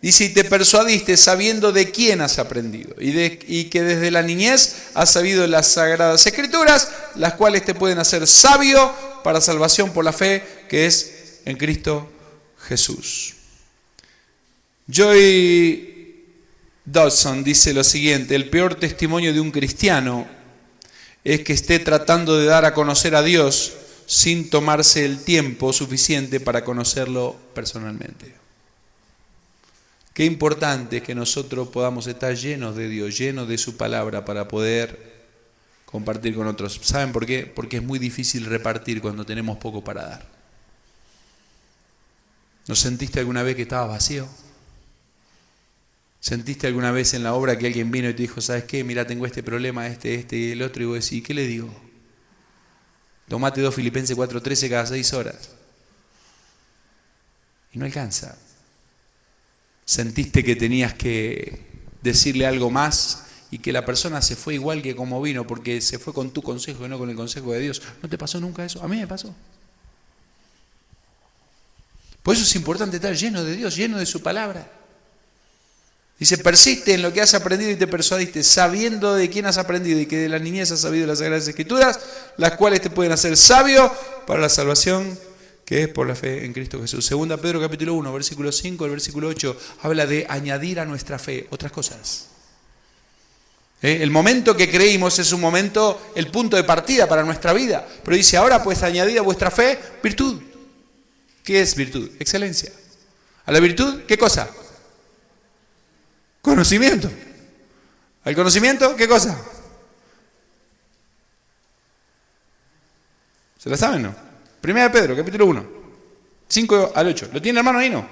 Dice, y te persuadiste sabiendo de quién has aprendido, y que desde la niñez has sabido las sagradas escrituras, las cuales te pueden hacer sabio para salvación por la fe que es en Cristo Jesús. Joy Dodson dice lo siguiente, el peor testimonio de un cristiano es que esté tratando de dar a conocer a Dios sin tomarse el tiempo suficiente para conocerlo personalmente. Qué importante es que nosotros podamos estar llenos de Dios, llenos de su palabra para poder compartir con otros. ¿Saben por qué? Porque es muy difícil repartir cuando tenemos poco para dar. ¿No sentiste alguna vez que estabas vacío? ¿Sentiste alguna vez en la obra que alguien vino y te dijo, ¿sabes qué? Mira, tengo este problema, este y el otro, y vos decís, ¿qué le digo? Tomate 2 Filipenses 4:13 cada 6 horas. Y no alcanza. ¿Sentiste que tenías que decirle algo más y que la persona se fue igual que como vino porque se fue con tu consejo y no con el consejo de Dios? ¿No te pasó nunca eso? A mí me pasó. Por eso es importante estar lleno de Dios, lleno de su palabra. Dice, persiste en lo que has aprendido y te persuadiste, sabiendo de quién has aprendido y que de la niñez has sabido las Sagradas Escrituras, las cuales te pueden hacer sabio para la salvación que es por la fe en Cristo Jesús. 2 Pedro capítulo 1, versículo 5 al versículo 8, habla de añadir a nuestra fe otras cosas. El momento que creímos es un momento, el punto de partida para nuestra vida. Pero dice, ahora pues añadid a vuestra fe virtud. ¿Qué es virtud? Excelencia. ¿A la virtud qué cosa? Conocimiento. ¿Al conocimiento qué cosa? ¿Se la saben, no? 1 Pedro, capítulo 1, 5 al 8. ¿Lo tiene hermano ahí, no?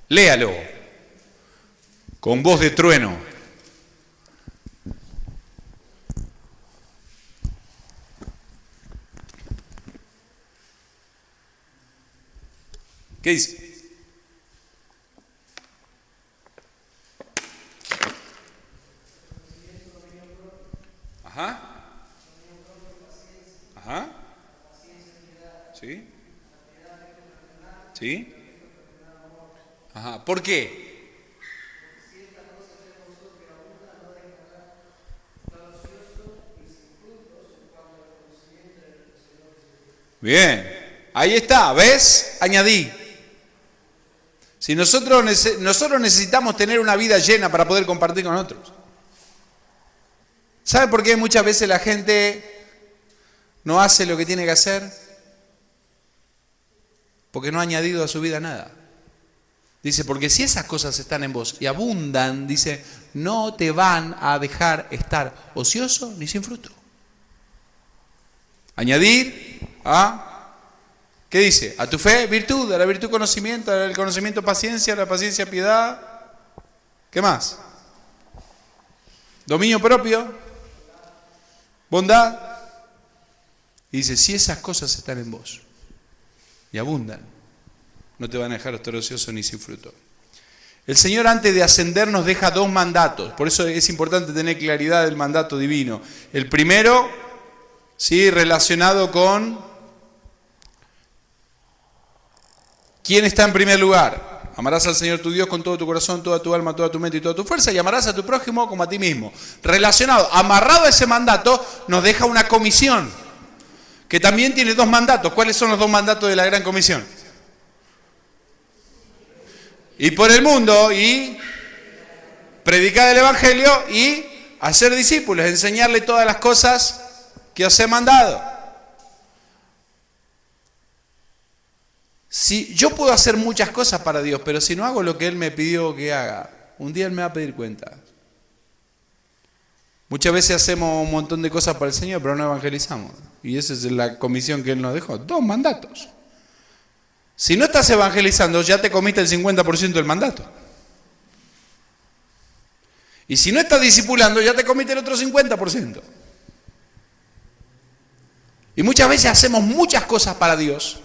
Léalo. Con voz de trueno. ¿Qué dice? Ajá. Ajá. ¿Sí? ¿Sí? Ajá. ¿Por qué? Bien. Ahí está, ¿ves? Añadí. Si nosotros necesitamos tener una vida llena para poder compartir con otros. ¿Sabe por qué muchas veces la gente no hace lo que tiene que hacer? Porque no ha añadido a su vida nada. Dice, porque si esas cosas están en vos y abundan, dice, no te van a dejar estar ocioso ni sin fruto. Añadir a, ¿qué dice? A tu fe, virtud, a la virtud conocimiento, al conocimiento paciencia, a la paciencia piedad. ¿Qué más? Dominio propio, bondad. Y dice, si esas cosas están en vos y abundan, no te van a dejar estar ocioso ni sin fruto. El Señor antes de ascender nos deja 2 mandatos, por eso es importante tener claridad del mandato divino. El primero, sí, relacionado con quién está en primer lugar. Amarás al Señor tu Dios con todo tu corazón, toda tu alma, toda tu mente y toda tu fuerza, y amarás a tu prójimo como a ti mismo. Relacionado, amarrado a ese mandato, nos deja una comisión, que también tiene 2 mandatos. ¿Cuáles son los 2 mandatos de la gran comisión? Ir por el mundo y predicar el Evangelio y hacer discípulos, enseñarle todas las cosas que os he mandado. Si yo puedo hacer muchas cosas para Dios, pero si no hago lo que Él me pidió que haga, un día Él me va a pedir cuentas. Muchas veces hacemos un montón de cosas para el Señor, pero no evangelizamos. Y esa es la comisión que Él nos dejó. 2 mandatos. Si no estás evangelizando, ya te comiste el 50% del mandato. Y si no estás discipulando, ya te comiste el otro 50%. Y muchas veces hacemos muchas cosas para Dios,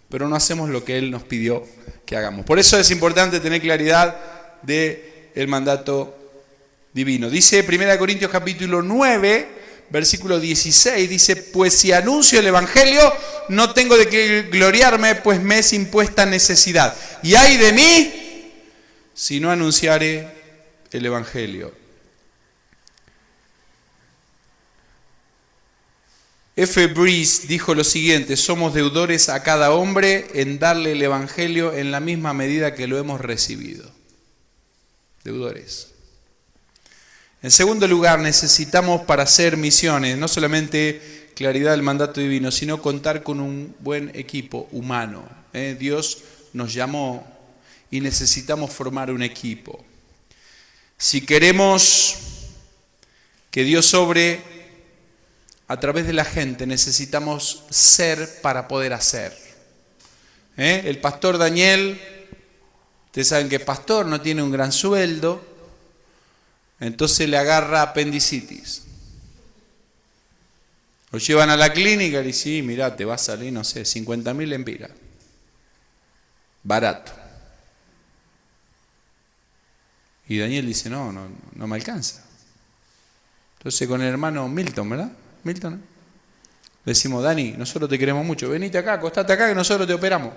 pero no hacemos lo que Él nos pidió que hagamos. Por eso es importante tener claridad del mandato divino. Dice 1 Corintios capítulo 9, versículo 16, dice, pues si anuncio el Evangelio, no tengo de qué gloriarme, pues me es impuesta necesidad. Y ay de mí, si no anunciare el Evangelio. F. Breese dijo lo siguiente, somos deudores a cada hombre en darle el Evangelio en la misma medida que lo hemos recibido. Deudores. En segundo lugar, necesitamos para hacer misiones, no solamente claridad del mandato divino, sino contar con un buen equipo humano. Dios nos llamó y necesitamos formar un equipo. Si queremos que Dios obre a través de la gente, necesitamos ser para poder hacer. El pastor Daniel, ustedes saben que el pastor no tiene un gran sueldo, entonces le agarra apendicitis. Lo llevan a la clínica y le dicen, sí, mirá, te va a salir, no sé, 50.000 lempiras. Barato. Y Daniel dice, no me alcanza. Entonces con el hermano Milton, ¿verdad? Milton, ¿eh? Le decimos, Dani, nosotros te queremos mucho, venite acá, acostate acá que nosotros te operamos.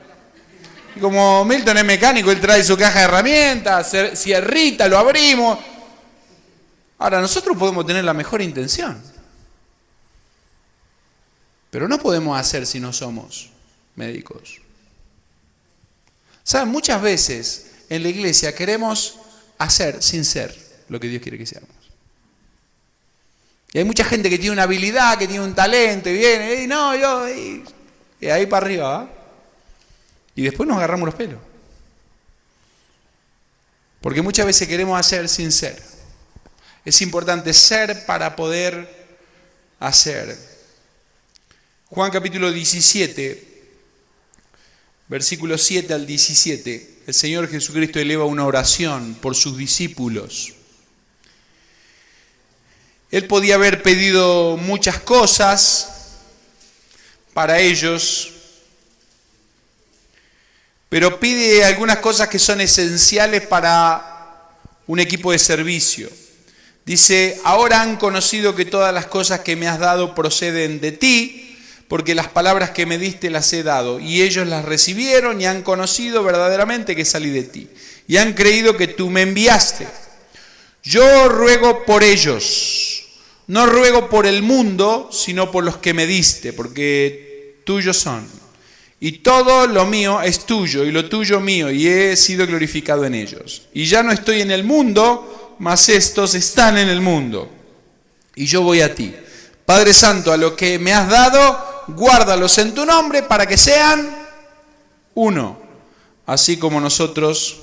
Y como Milton es mecánico, él trae su caja de herramientas, cierrita, lo abrimos. Ahora, nosotros podemos tener la mejor intención, pero no podemos hacer si no somos médicos. ¿Saben? Muchas veces en la iglesia queremos hacer sin ser lo que Dios quiere que seamos. Y hay mucha gente que tiene una habilidad, que tiene un talento, y viene, y ahí para arriba, ¿eh? Y después nos agarramos los pelos. Porque muchas veces queremos hacer sin ser. Es importante ser para poder hacer. Juan capítulo 17, versículos 7 al 17. El Señor Jesucristo eleva una oración por sus discípulos. Él podía haber pedido muchas cosas para ellos, pero pide algunas cosas que son esenciales para un equipo de servicio. Dice, ahora han conocido que todas las cosas que me has dado proceden de ti, porque las palabras que me diste las he dado, y ellos las recibieron y han conocido verdaderamente que salí de ti, y han creído que tú me enviaste. Yo ruego por ellos, no ruego por el mundo, sino por los que me diste, porque tuyos son. Y todo lo mío es tuyo, y lo tuyo mío, y he sido glorificado en ellos. Y ya no estoy en el mundo, mas estos están en el mundo, y yo voy a ti. Padre Santo, a lo que me has dado, guárdalos en tu nombre para que sean uno, así como nosotros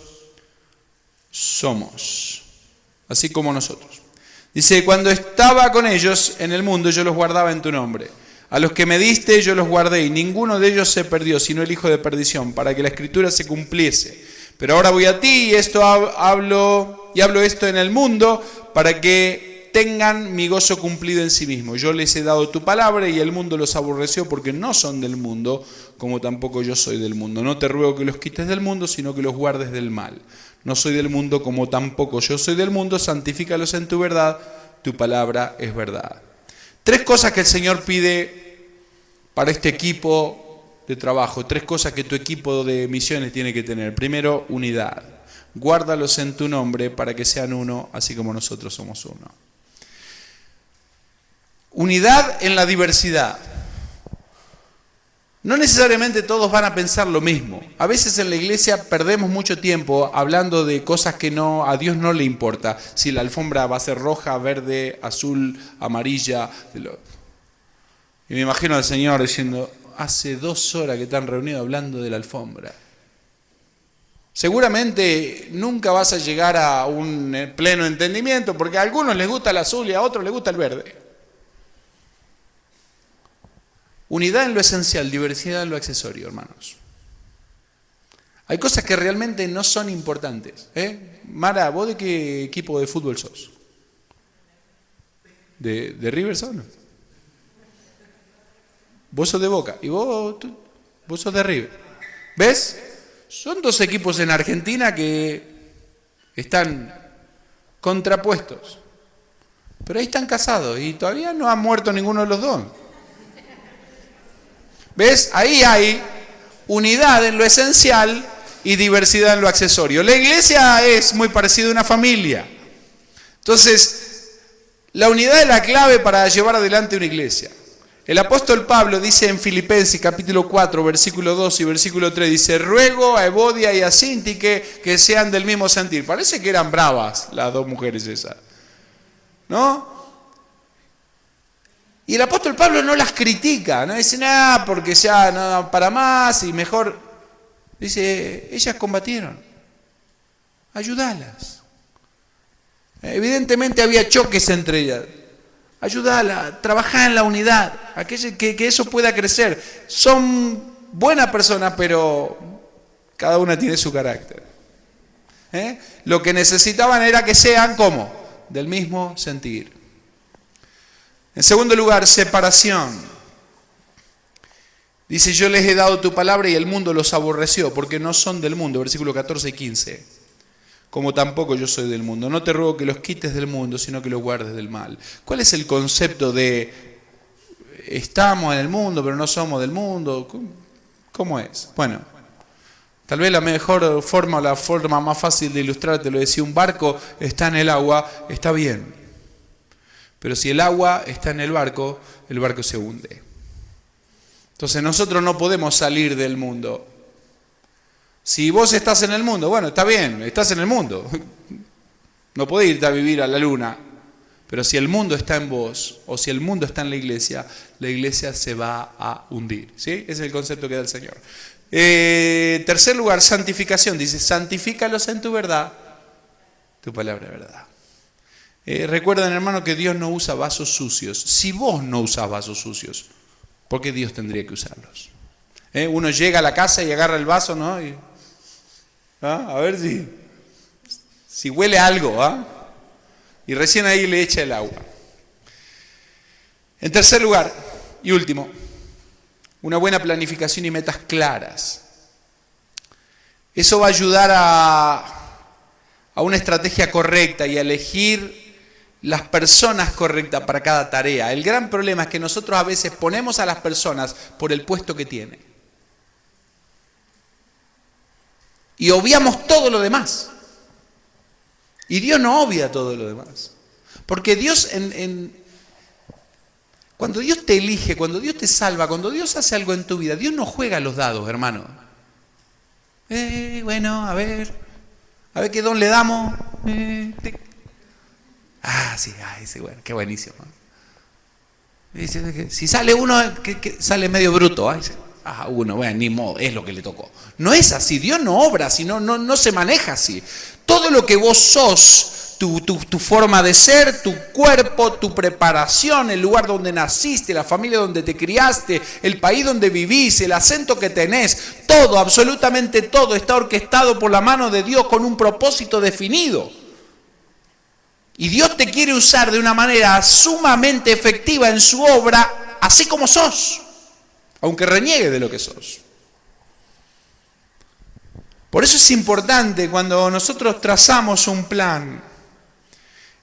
somos. Así como nosotros. Dice, cuando estaba con ellos en el mundo, yo los guardaba en tu nombre. A los que me diste, yo los guardé, y ninguno de ellos se perdió, sino el hijo de perdición, para que la escritura se cumpliese. Pero ahora voy a ti, y hablo esto en el mundo, para que tengan mi gozo cumplido en sí mismo. Yo les he dado tu palabra, y el mundo los aborreció, porque no son del mundo, como tampoco yo soy del mundo. No te ruego que los quites del mundo, sino que los guardes del mal. No soy del mundo, como tampoco yo soy del mundo. Santifícalos en tu verdad, tu palabra es verdad. 3 cosas que el Señor pide para este equipo de trabajo. 3 cosas que tu equipo de misiones tiene que tener. Primero, unidad. Guárdalos en tu nombre para que sean uno, así como nosotros somos uno. Unidad en la diversidad. No necesariamente todos van a pensar lo mismo. A veces en la iglesia perdemos mucho tiempo hablando de cosas que a Dios no le importa. Si la alfombra va a ser roja, verde, azul, amarilla. Y me imagino al Señor diciendo, hace 2 horas que están reunidos hablando de la alfombra. Seguramente nunca vas a llegar a un pleno entendimiento, porque a algunos les gusta el azul y a otros les gusta el verde. Unidad en lo esencial, diversidad en lo accesorio, hermanos. Hay cosas que realmente no son importantes. Mara, ¿vos de qué equipo de fútbol sos? ¿De River sos? No. Vos sos de Boca y vos sos de River. ¿Ves? Son 2 equipos en Argentina que están contrapuestos. Pero ahí están casados y todavía no ha muerto ninguno de los 2. ¿Ves? Ahí hay unidad en lo esencial y diversidad en lo accesorio. La iglesia es muy parecida a una familia. Entonces, la unidad es la clave para llevar adelante una iglesia. El apóstol Pablo dice en Filipenses capítulo 4, versículo 2 y versículo 3, dice, ruego a Evodia y a Síntique que sean del mismo sentir. Parece que eran bravas las 2 mujeres esas, ¿no? Y el apóstol Pablo no las critica, no dice nada porque ya no dan para más y mejor. Dice, ellas combatieron, ayúdalas. Evidentemente había choques entre ellas. Ayúdala, trabajá en la unidad, que eso pueda crecer. Son buenas personas, pero cada una tiene su carácter. Lo que necesitaban era que sean, ¿cómo? Del mismo sentir. En segundo lugar, separación. Dice, yo les he dado tu palabra y el mundo los aborreció, porque no son del mundo. Versículo 14 y 15. Como tampoco yo soy del mundo. No te ruego que los quites del mundo, sino que los guardes del mal. ¿Cuál es el concepto de estamos en el mundo, pero no somos del mundo? ¿Cómo es? Bueno, tal vez la mejor forma o la forma más fácil de ilustrártelo es si un barco está en el agua, está bien. Pero si el agua está en el barco se hunde. Entonces nosotros no podemos salir del mundo. Si vos estás en el mundo, bueno, está bien, estás en el mundo. No podés irte a vivir a la luna. Pero si el mundo está en vos, o si el mundo está en la iglesia se va a hundir. ¿Sí? Ese es el concepto que da el Señor. Tercer lugar, santificación. Dice, santifícalos en tu verdad, tu palabra es verdad. Recuerden, hermano, que Dios no usa vasos sucios. Si vos no usás vasos sucios, ¿por qué Dios tendría que usarlos? Uno llega a la casa y agarra el vaso, ¿no? A ver si huele algo, y recién ahí le echa el agua. En tercer lugar, y último, una buena planificación y metas claras. Eso va a ayudar a una estrategia correcta y a elegir las personas correctas para cada tarea. El gran problema es que nosotros a veces ponemos a las personas por el puesto que tienen. Y obviamos todo lo demás. Y Dios no obvia todo lo demás. Porque Dios, cuando Dios te elige, cuando Dios te salva, cuando Dios hace algo en tu vida, Dios no juega a los dados, hermano. Bueno, a ver qué don le damos. Sí, bueno, qué buenísimo. Dice, si sale uno, que sale medio bruto. Uno, bueno, ni modo, es lo que le tocó. No es así, Dios no obra así, no se maneja así. Todo lo que vos sos, tu forma de ser, tu cuerpo, tu preparación, el lugar donde naciste, la familia donde te criaste, el país donde vivís, el acento que tenés, todo, absolutamente todo está orquestado por la mano de Dios con un propósito definido. Y Dios te quiere usar de una manera sumamente efectiva en su obra, así como sos, aunque reniegue de lo que sos. Por eso es importante cuando nosotros trazamos un plan,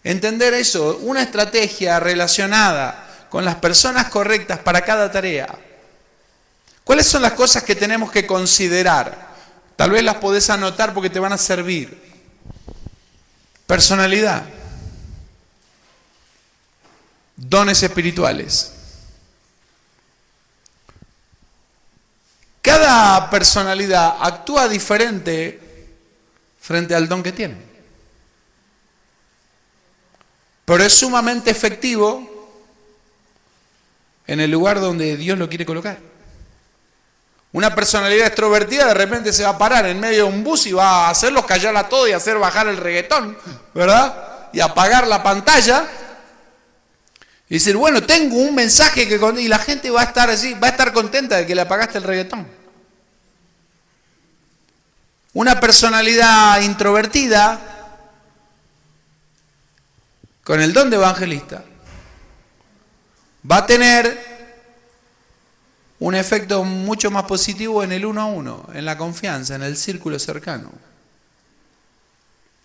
entender eso, una estrategia relacionada con las personas correctas para cada tarea. ¿Cuáles son las cosas que tenemos que considerar? Tal vez las podés anotar porque te van a servir. Personalidad. Dones espirituales. Cada personalidad actúa diferente frente al don que tiene. Pero es sumamente efectivo en el lugar donde Dios lo quiere colocar. Una personalidad extrovertida de repente se va a parar en medio de un bus y va a hacerlos callar a todos y hacer bajar el reggaetón, ¿verdad? Y apagar la pantalla. Y decir, bueno, tengo un mensaje y la gente va a estar así, va a estar contenta de que le apagaste el reggaetón. Una personalidad introvertida con el don de evangelista va a tener un efecto mucho más positivo en el uno a uno, en la confianza, en el círculo cercano.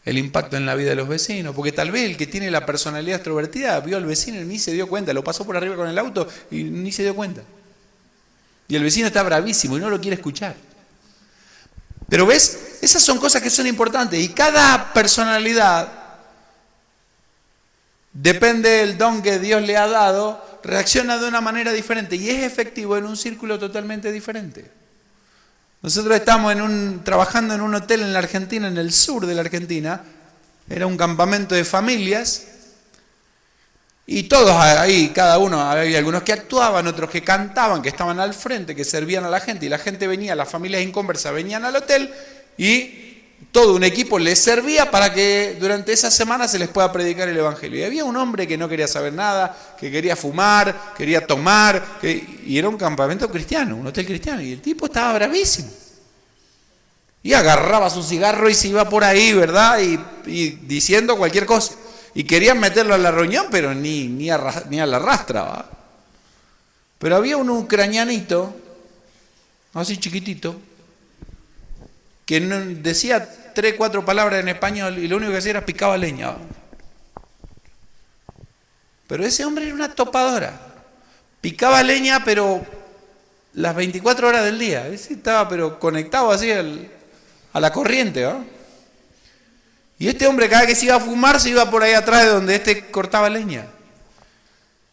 El impacto en la vida de los vecinos, porque tal vez el que tiene la personalidad extrovertida vio al vecino y ni se dio cuenta, lo pasó por arriba con el auto y ni se dio cuenta. Y el vecino está bravísimo y no lo quiere escuchar. Pero ves, esas son cosas que son importantes y cada personalidad, depende del don que Dios le ha dado, reacciona de una manera diferente y es efectivo en un círculo totalmente diferente. Nosotros estamos trabajando en un hotel en la Argentina, en el sur de la Argentina. Era un campamento de familias. Y todos ahí, cada uno, había algunos que actuaban, otros que cantaban, que estaban al frente, que servían a la gente. Y la gente venía, las familias inconversas venían al hotel y todo un equipo les servía para que durante esa semana se les pueda predicar el evangelio. Y había un hombre que no quería saber nada, que quería fumar, quería tomar, y era un campamento cristiano, un hotel cristiano, y el tipo estaba bravísimo. Y agarraba su cigarro y se iba por ahí, ¿verdad? Y diciendo cualquier cosa. Y querían meterlo a la reunión, pero ni a la rastra, ¿va? Pero había un ucranianito, así chiquitito, que decía 3, 4 palabras en español y lo único que hacía era picaba leña. Pero ese hombre era una topadora. Picaba leña, pero las 24 horas del día. Ese estaba pero conectado así a la corriente, ¿va? Y este hombre cada vez que se iba a fumar se iba por ahí atrás de donde este cortaba leña.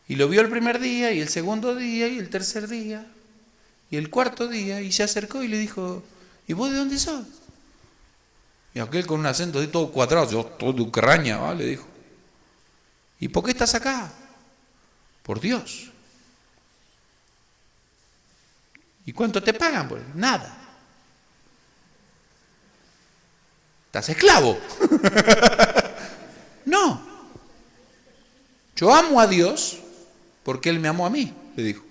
Y lo vio el primer día, y el segundo día, y el tercer día, y el cuarto día, y se acercó y le dijo, ¿y vos de dónde sos? Y aquel con un acento de todo cuadrado, yo todo de Ucrania, ¿va? Le dijo. ¿Y por qué estás acá? Por Dios. ¿Y cuánto te pagan? Pues nada. ¿Estás esclavo? No. Yo amo a Dios porque Él me amó a mí, le dijo.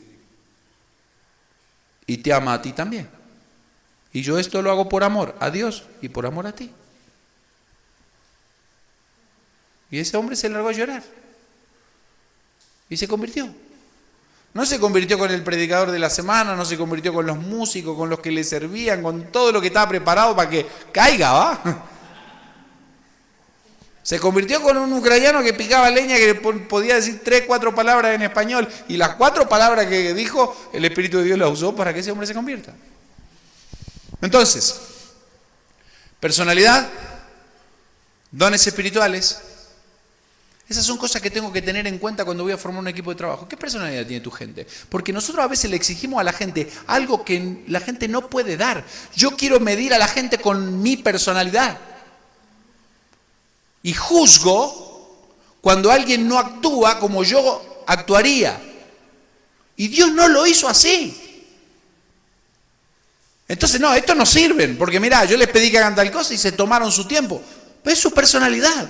Y te ama a ti también. Y yo esto lo hago por amor a Dios y por amor a ti. Y ese hombre se largó a llorar. Y se convirtió. No se convirtió con el predicador de la semana, no se convirtió con los músicos, con los que le servían, con todo lo que estaba preparado para que caiga, ¿va? Se convirtió con un ucraniano que picaba leña, que podía decir 3, 4 palabras en español, y las 4 palabras que dijo, el Espíritu de Dios las usó para que ese hombre se convierta. Entonces, personalidad, dones espirituales, esas son cosas que tengo que tener en cuenta cuando voy a formar un equipo de trabajo. ¿Qué personalidad tiene tu gente? Porque nosotros a veces le exigimos a la gente algo que la gente no puede dar. Yo quiero medir a la gente con mi personalidad. Y juzgo cuando alguien no actúa como yo actuaría. Y Dios no lo hizo así. Entonces, no, estos no sirven. Porque mirá, yo les pedí que hagan tal cosa y se tomaron su tiempo. Pero es su personalidad.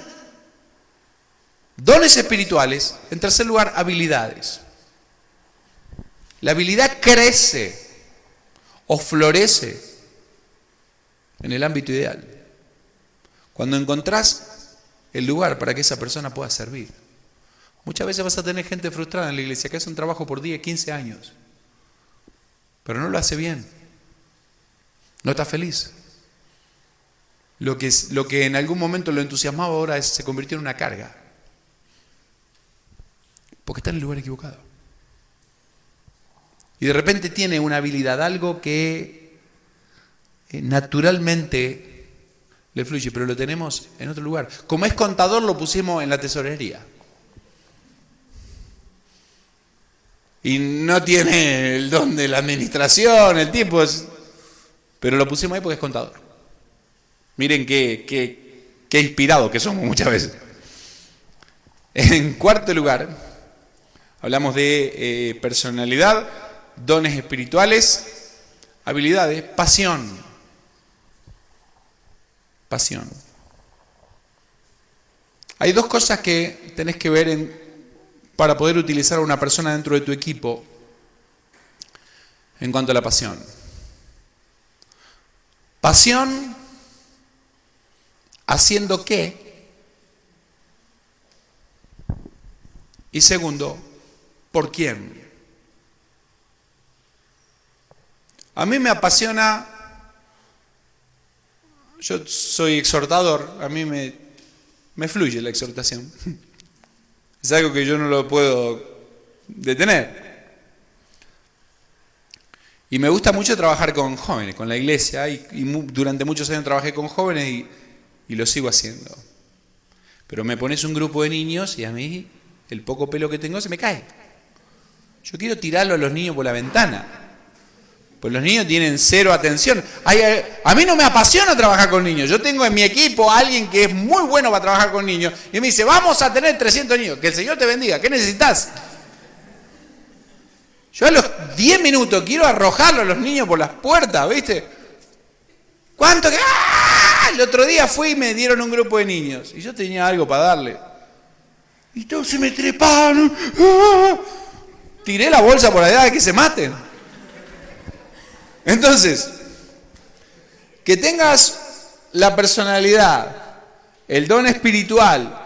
Dones espirituales. En tercer lugar, habilidades. La habilidad crece o florece en el ámbito ideal. Cuando encontrás el lugar para que esa persona pueda servir. Muchas veces vas a tener gente frustrada en la iglesia que hace un trabajo por 10, 15 años, pero no lo hace bien. No está feliz. Lo que en algún momento lo entusiasmaba ahora se convirtió en una carga. Porque está en el lugar equivocado. Y de repente tiene una habilidad, algo que naturalmente le fluye, pero lo tenemos en otro lugar. Como es contador, lo pusimos en la tesorería. Y no tiene el don de la administración, el tipo, pero lo pusimos ahí porque es contador. Miren qué inspirado que somos muchas veces. En cuarto lugar, hablamos de personalidad, dones espirituales, habilidades, pasión. Pasión. Hay 2 cosas que tenés que ver para poder utilizar a una persona dentro de tu equipo en cuanto a la pasión. Pasión haciendo qué. Y segundo, ¿por quién? A mí me apasiona. Yo soy exhortador, a mí me fluye la exhortación. Es algo que yo no lo puedo detener. Y me gusta mucho trabajar con jóvenes, con la iglesia, y durante muchos años trabajé con jóvenes y lo sigo haciendo. Pero me pones un grupo de niños y a mí el poco pelo que tengo se me cae. Yo quiero tirarlo a los niños por la ventana. Pues los niños tienen 0 atención. A mí no me apasiona trabajar con niños. Yo tengo en mi equipo a alguien que es muy bueno para trabajar con niños. Y me dice, vamos a tener 300 niños. Que el Señor te bendiga. ¿Qué necesitas? Yo a los 10 minutos quiero arrojarlo a los niños por las puertas, ¿viste? ¿Cuánto que...? ¡Ah! El otro día fui y me dieron un grupo de niños. Y yo tenía algo para darle. Y todos se me treparon. ¡Ah! Tiré la bolsa por allá de que se maten. Entonces, que tengas la personalidad, el don espiritual,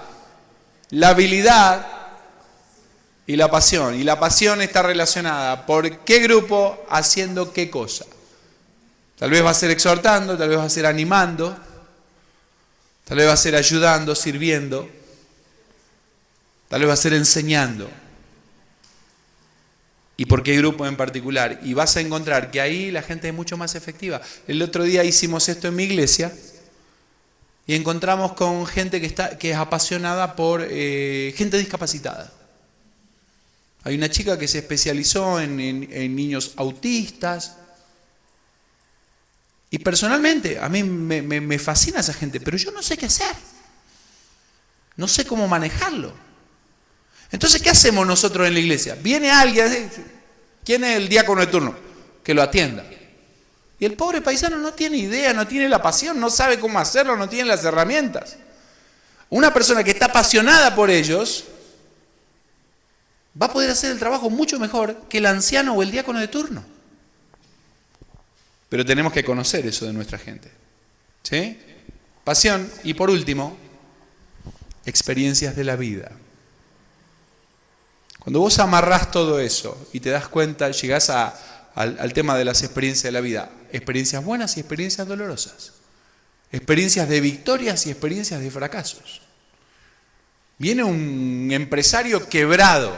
la habilidad y la pasión. Y la pasión está relacionada por qué grupo haciendo qué cosa. Tal vez va a ser exhortando, tal vez va a ser animando, tal vez va a ser ayudando, sirviendo, tal vez va a ser enseñando. ¿Y por qué grupo en particular? Y vas a encontrar que ahí la gente es mucho más efectiva. El otro día hicimos esto en mi iglesia y encontramos con gente que es apasionada por gente discapacitada. Hay una chica que se especializó en niños autistas. Y personalmente, a mí me fascina esa gente, pero yo no sé qué hacer. No sé cómo manejarlo. Entonces, ¿qué hacemos nosotros en la iglesia? Viene alguien, ¿quién es el diácono de turno? Que lo atienda. Y el pobre paisano no tiene idea, no tiene la pasión, no sabe cómo hacerlo, no tiene las herramientas. Una persona que está apasionada por ellos va a poder hacer el trabajo mucho mejor que el anciano o el diácono de turno. Pero tenemos que conocer eso de nuestra gente. ¿Sí? Pasión. Y por último, experiencias de la vida. Cuando vos amarrás todo eso y te das cuenta, llegás al tema de las experiencias de la vida. Experiencias buenas y experiencias dolorosas. Experiencias de victorias y experiencias de fracasos. Viene un empresario quebrado,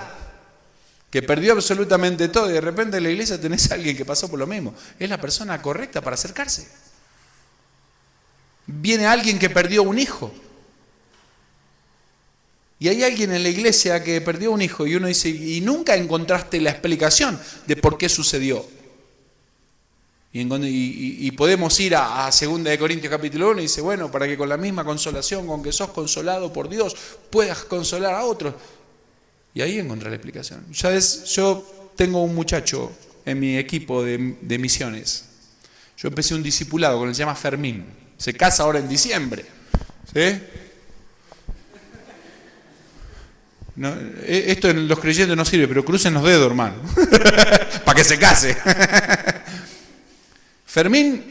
que perdió absolutamente todo, y de repente en la iglesia tenés a alguien que pasó por lo mismo. Es la persona correcta para acercarse. Viene alguien que perdió un hijo. Y hay alguien en la iglesia que perdió un hijo y uno dice, y nunca encontraste la explicación de por qué sucedió. Y podemos ir a 2 de Corintios capítulo 1 y dice, bueno, para que con la misma consolación con que sos consolado por Dios, puedas consolar a otros. Y ahí encontré la explicación. Yo tengo un muchacho en mi equipo de misiones. Yo empecé un discipulado con él, se llama Fermín. Se casa ahora en diciembre. ¿Sí? No, esto en los creyentes no sirve, pero crucen los dedos, hermano. Para que se case. Fermín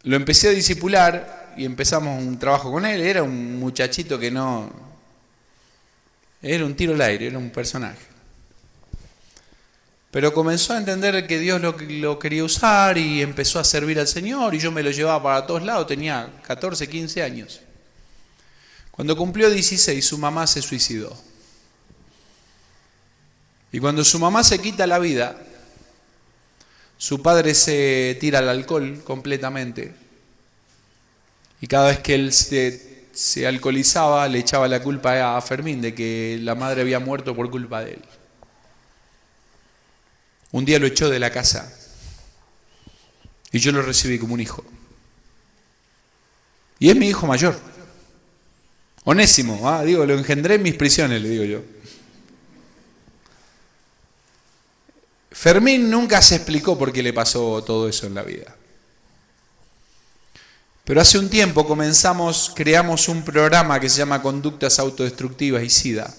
lo empecé a discipular y empezamos un trabajo con él. Era un muchachito que no... Era un tiro al aire, era un personaje. Pero comenzó a entender que Dios lo quería usar y empezó a servir al Señor y yo me lo llevaba para todos lados. Tenía 14, 15 años. Cuando cumplió 16, su mamá se suicidó. Y cuando su mamá se quita la vida, su padre se tira al alcohol completamente. Y cada vez que él se alcoholizaba, le echaba la culpa a Fermín de que la madre había muerto por culpa de él. Un día lo echó de la casa y yo lo recibí como un hijo. Y es mi hijo mayor. Onésimo, lo engendré en mis prisiones, le digo yo. Fermín nunca se explicó por qué le pasó todo eso en la vida. Pero hace un tiempo creamos un programa que se llama Conductas Autodestructivas y SIDA,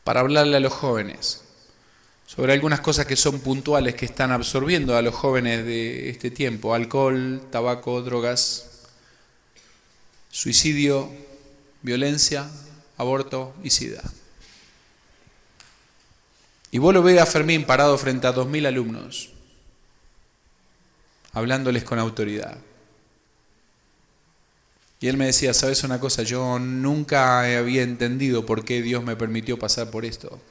para hablarle a los jóvenes sobre algunas cosas que son puntuales que están absorbiendo a los jóvenes de este tiempo: alcohol, tabaco, drogas, suicidio, violencia, aborto y SIDA. Y vos lo ves a Fermín parado frente a 2000 alumnos, hablándoles con autoridad. Y él me decía, ¿sabes una cosa? Yo nunca había entendido por qué Dios me permitió pasar por esto.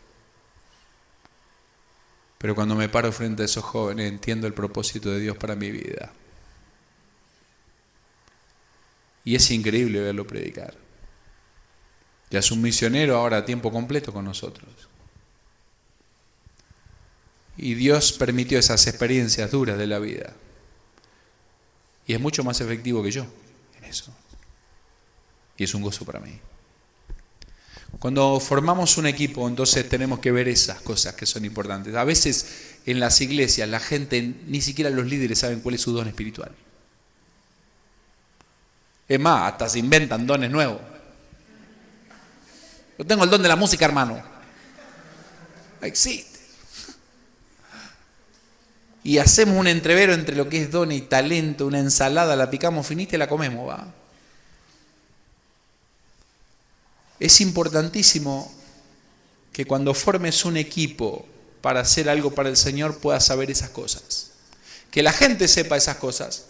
Pero cuando me paro frente a esos jóvenes, entiendo el propósito de Dios para mi vida. Y es increíble verlo predicar. Ya es un misionero ahora a tiempo completo con nosotros. Y Dios permitió esas experiencias duras de la vida. Y es mucho más efectivo que yo en eso. Y es un gozo para mí. Cuando formamos un equipo, entonces tenemos que ver esas cosas que son importantes. A veces en las iglesias la gente, ni siquiera los líderes saben cuál es su don espiritual. Es más, hasta se inventan dones nuevos. Yo tengo el don de la música, hermano. Existe. Y hacemos un entrevero entre lo que es don y talento, una ensalada, la picamos finita y la comemos, ¿va? Es importantísimo que cuando formes un equipo para hacer algo para el Señor puedas saber esas cosas. Que la gente sepa esas cosas,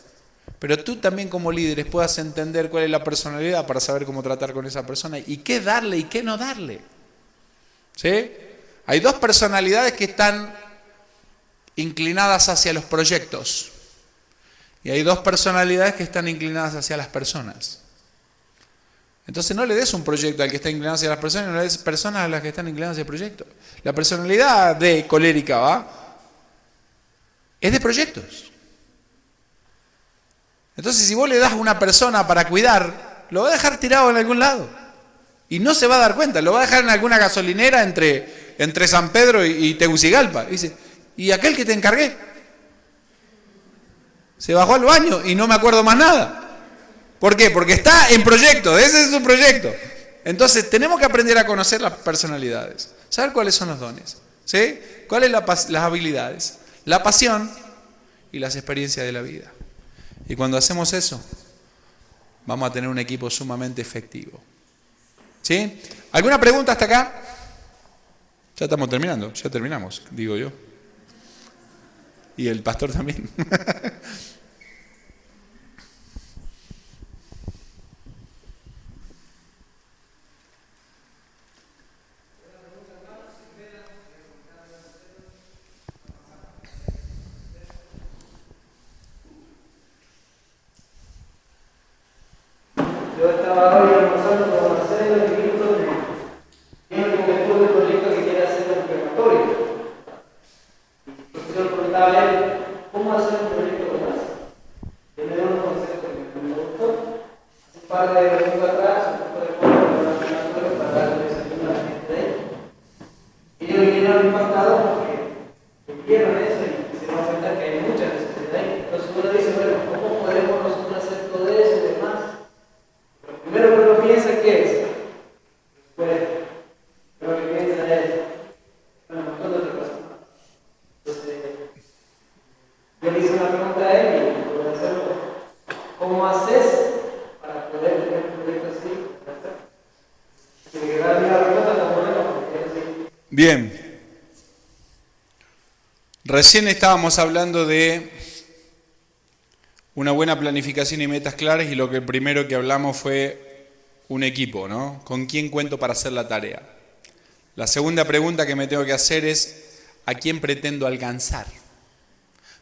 pero tú también como líderes puedas entender cuál es la personalidad para saber cómo tratar con esa persona y qué darle y qué no darle. ¿Sí? Hay dos personalidades que están inclinadas hacia los proyectos y hay dos personalidades que están inclinadas hacia las personas. Entonces no le des un proyecto al que está inclinado hacia las personas, no le des personas a las que están inclinadas hacia el proyecto. La personalidad de colérica, ¿va? Es de proyectos. Entonces si vos le das a una persona para cuidar, lo va a dejar tirado en algún lado. Y no se va a dar cuenta, lo va a dejar en alguna gasolinera entre San Pedro y Tegucigalpa. Dice, ¿y aquel que te encargué? Se bajó al baño y no me acuerdo más nada. ¿Por qué? Porque está en proyecto, ese es su proyecto. Entonces tenemos que aprender a conocer las personalidades, saber cuáles son los dones, ¿sí? Cuáles son las habilidades, la pasión y las experiencias de la vida. Y cuando hacemos eso, vamos a tener un equipo sumamente efectivo. ¿Sí? ¿Alguna pregunta hasta acá? Ya estamos terminando, ya terminamos, digo yo. Y el pastor también. Yo estaba hoy almorzando con Marcelo y Víctor y él comentó el proyecto que quiere hacer en el preparatorio. Entonces yo le preguntaba a él, ¿cómo hacer un proyecto como ese? Él me dio unos conceptos que me gustó. Hace un par de minutos atrás, un poco de fondo en el preparatorio para darle desayuno a la gente de él. Y ellos vinieron impactados porque vieron eso y se dieron cuenta que hay mucha necesidad ahí. Entonces uno dice, bueno, ¿cómo podemos nosotros hacer todo eso y demás? Primero que uno piensa que es, después lo que piensa es un montón de otras cosas. Entonces, yo le hice una pregunta a él y voy a hacerlo. ¿Cómo haces para poder tener un proyecto así? Y que darle la respuesta tan buena porque es así. Bien. Recién estábamos hablando de una buena planificación y metas claras y lo que primero que hablamos fue un equipo, ¿no? ¿Con quién cuento para hacer la tarea? La segunda pregunta que me tengo que hacer es ¿a quién pretendo alcanzar?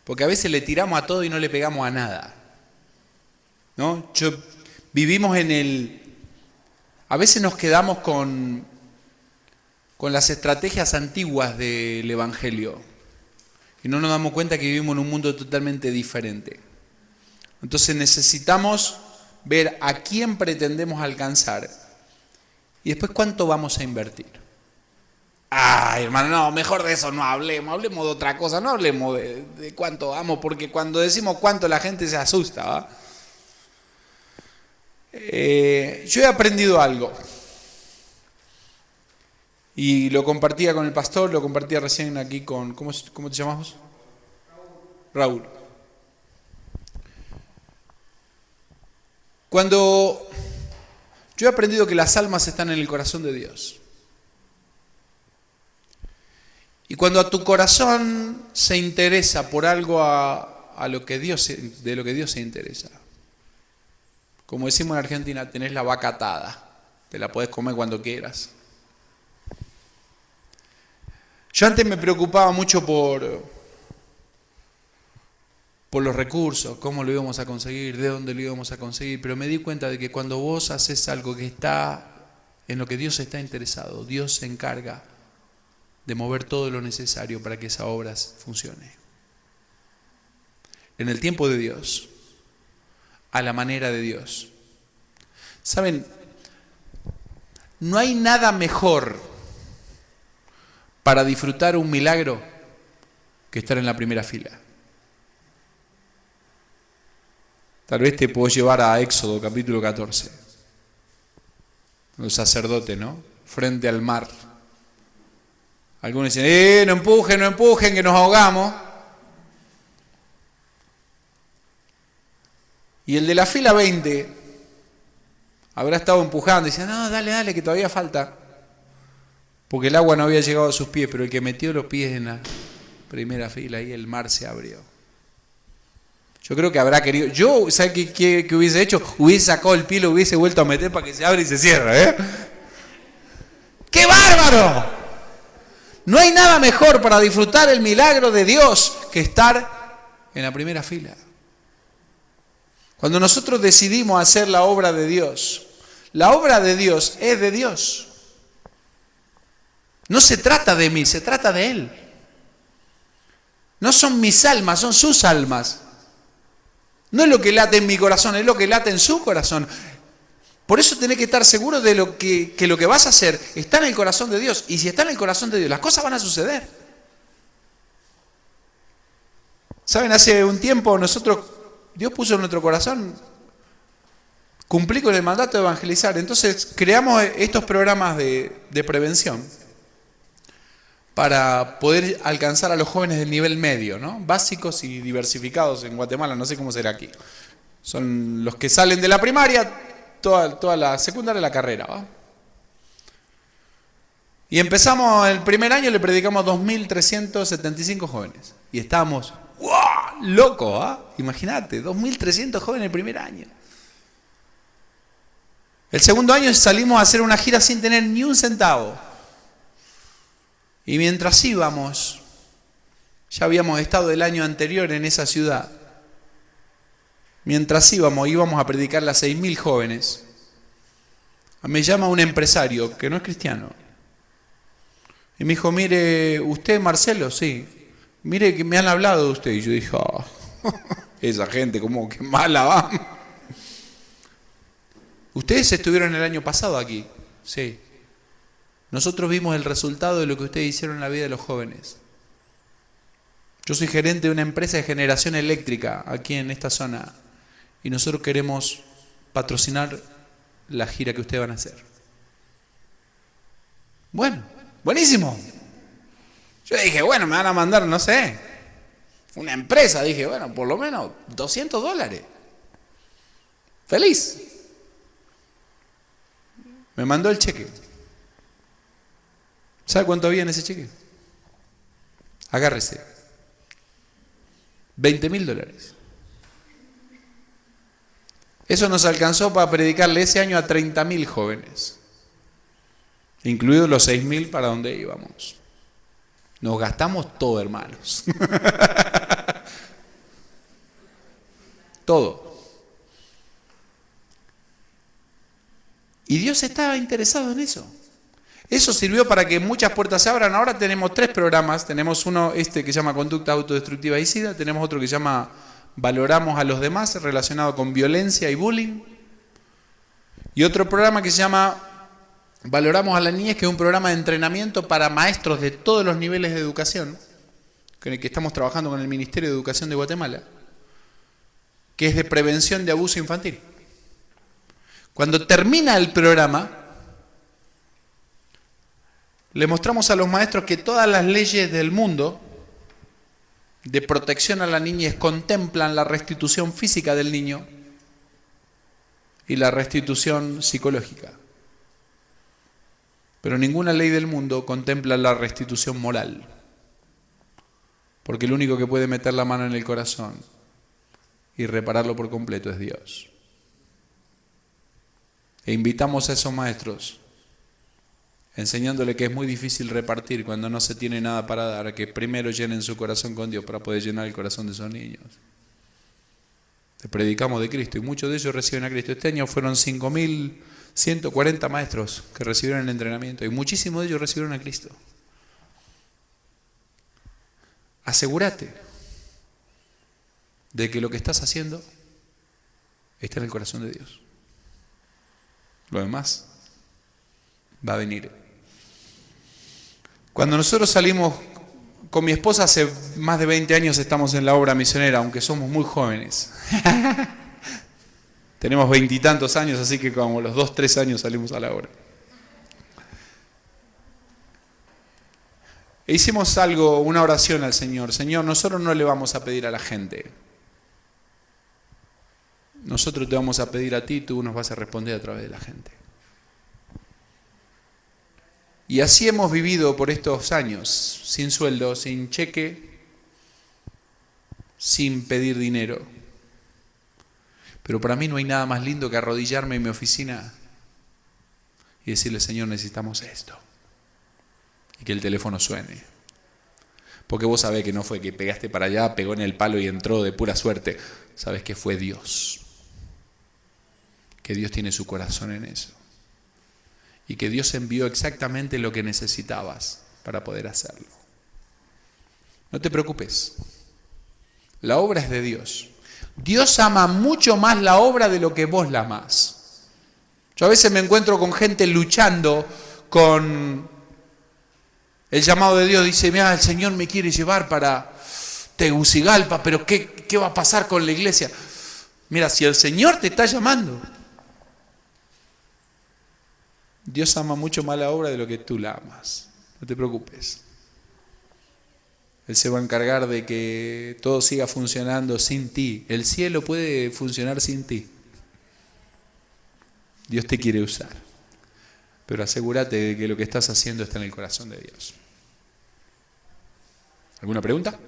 Porque a veces le tiramos a todo y no le pegamos a nada, ¿no? Vivimos a veces nos quedamos con las estrategias antiguas del Evangelio y no nos damos cuenta que vivimos en un mundo totalmente diferente. Entonces necesitamos ver a quién pretendemos alcanzar y después cuánto vamos a invertir. Ay, hermano, no, mejor de eso no hablemos de otra cosa, no hablemos de cuánto vamos, porque cuando decimos cuánto la gente se asusta, ¿va? Yo he aprendido algo y lo compartía con el pastor, lo compartía recién aquí con, ¿cómo te llamamos? Raúl. Cuando yo he aprendido que las almas están en el corazón de Dios. Y cuando a tu corazón se interesa por algo de lo que Dios se interesa. Como decimos en Argentina, tenés la vaca atada. Te la podés comer cuando quieras. Yo antes me preocupaba mucho por los recursos, cómo lo íbamos a conseguir, de dónde lo íbamos a conseguir, pero me di cuenta de que cuando vos haces algo que está en lo que Dios está interesado, Dios se encarga de mover todo lo necesario para que esa obra funcione. En el tiempo de Dios, a la manera de Dios. ¿Saben? No hay nada mejor para disfrutar un milagro que estar en la primera fila. Tal vez te puedo llevar a Éxodo, capítulo 14. Los sacerdotes, ¿no? Frente al mar. Algunos dicen, no empujen, que nos ahogamos. Y el de la fila 20 habrá estado empujando y decía, no, dale, que todavía falta. Porque el agua no había llegado a sus pies, pero el que metió los pies en la primera fila y el mar se abrió. Yo creo que habrá querido. Yo, ¿sabes qué hubiese hecho? Hubiese sacado el pie, lo hubiese vuelto a meter para que se abra y se cierre, ¡Qué bárbaro! No hay nada mejor para disfrutar el milagro de Dios que estar en la primera fila. Cuando nosotros decidimos hacer la obra de Dios, la obra de Dios es de Dios. No se trata de mí, se trata de Él. No son mis almas, son sus almas. No es lo que late en mi corazón, es lo que late en su corazón. Por eso tenés que estar seguro de que lo que vas a hacer está en el corazón de Dios. Y si está en el corazón de Dios, las cosas van a suceder. ¿Saben? Hace un tiempo Dios puso en nuestro corazón cumplir con el mandato de evangelizar. Entonces creamos estos programas de prevención para poder alcanzar a los jóvenes del nivel medio, ¿no? Básicos y diversificados en Guatemala, no sé cómo será aquí. Son los que salen de la primaria, toda la secundaria y la carrera, ¿va? Y empezamos el primer año, le predicamos a 2.375 jóvenes. Y estábamos, ¡wow! Locos, ¿ah? Imagínate, 2.300 jóvenes el primer año. El segundo año salimos a hacer una gira sin tener ni un centavo. Y mientras íbamos, ya habíamos estado el año anterior en esa ciudad. Mientras íbamos a predicarle a 6.000 jóvenes. Me llama un empresario que no es cristiano. Y me dijo, mire, ¿usted Marcelo? Sí. Mire que me han hablado de usted. Y yo dije, oh, esa gente como que mala va. ¿Ustedes estuvieron el año pasado aquí? Sí. Nosotros vimos el resultado de lo que ustedes hicieron en la vida de los jóvenes. Yo soy gerente de una empresa de generación eléctrica aquí en esta zona. Y nosotros queremos patrocinar la gira que ustedes van a hacer. Bueno, buenísimo. Yo dije, bueno, me van a mandar, no sé, una empresa. Dije, bueno, por lo menos $200. Feliz. Me mandó el cheque. ¿Sabe cuánto había en ese cheque? Agárrese. $20.000. Eso nos alcanzó para predicarle ese año a 30.000 jóvenes, incluidos los 6.000 para donde íbamos. Nos gastamos todo, hermanos. Todo. Y Dios estaba interesado en eso. Eso sirvió para que muchas puertas se abran. Ahora tenemos 3 programas. Tenemos uno que se llama Conducta Autodestructiva y SIDA. Tenemos otro que se llama Valoramos a los demás, relacionado con violencia y bullying. Y otro programa que se llama Valoramos a la niñez, que es un programa de entrenamiento para maestros de todos los niveles de educación, con el que estamos trabajando con el Ministerio de Educación de Guatemala, que es de prevención de abuso infantil. Cuando termina el programa, le mostramos a los maestros que todas las leyes del mundo de protección a la niñez contemplan la restitución física del niño y la restitución psicológica. Pero ninguna ley del mundo contempla la restitución moral. Porque el único que puede meter la mano en el corazón y repararlo por completo es Dios. E invitamos a esos maestros, enseñándole que es muy difícil repartir cuando no se tiene nada para dar, a que primero llenen su corazón con Dios para poder llenar el corazón de esos niños. Le predicamos de Cristo y muchos de ellos reciben a Cristo. Este año fueron 5.140 maestros que recibieron el entrenamiento y muchísimos de ellos recibieron a Cristo. Asegúrate de que lo que estás haciendo está en el corazón de Dios. Lo demás va a venir. Cuando nosotros salimos con mi esposa, hace más de 20 años estamos en la obra misionera, aunque somos muy jóvenes. Tenemos 20 y tantos años, así que como los 2-3 años salimos a la obra. E hicimos una oración al Señor. Señor, nosotros no le vamos a pedir a la gente. Nosotros te vamos a pedir a ti, tú nos vas a responder a través de la gente. Y así hemos vivido por estos años, sin sueldo, sin cheque, sin pedir dinero. Pero para mí no hay nada más lindo que arrodillarme en mi oficina y decirle, Señor, necesitamos esto. Y que el teléfono suene. Porque vos sabés que no fue que pegaste para allá, pegó en el palo y entró de pura suerte. Sabés que fue Dios. Que Dios tiene su corazón en eso. Y que Dios envió exactamente lo que necesitabas para poder hacerlo. No te preocupes. La obra es de Dios. Dios ama mucho más la obra de lo que vos la amás. Yo a veces me encuentro con gente luchando con el llamado de Dios. Dice, mira, el Señor me quiere llevar para Tegucigalpa, pero ¿qué va a pasar con la iglesia? Mira, si el Señor te está llamando, Dios ama mucho más la obra de lo que tú la amas. No te preocupes. Él se va a encargar de que todo siga funcionando sin ti. El cielo puede funcionar sin ti. Dios te quiere usar. pero asegúrate de que lo que estás haciendo está en el corazón de Dios. ¿Alguna pregunta?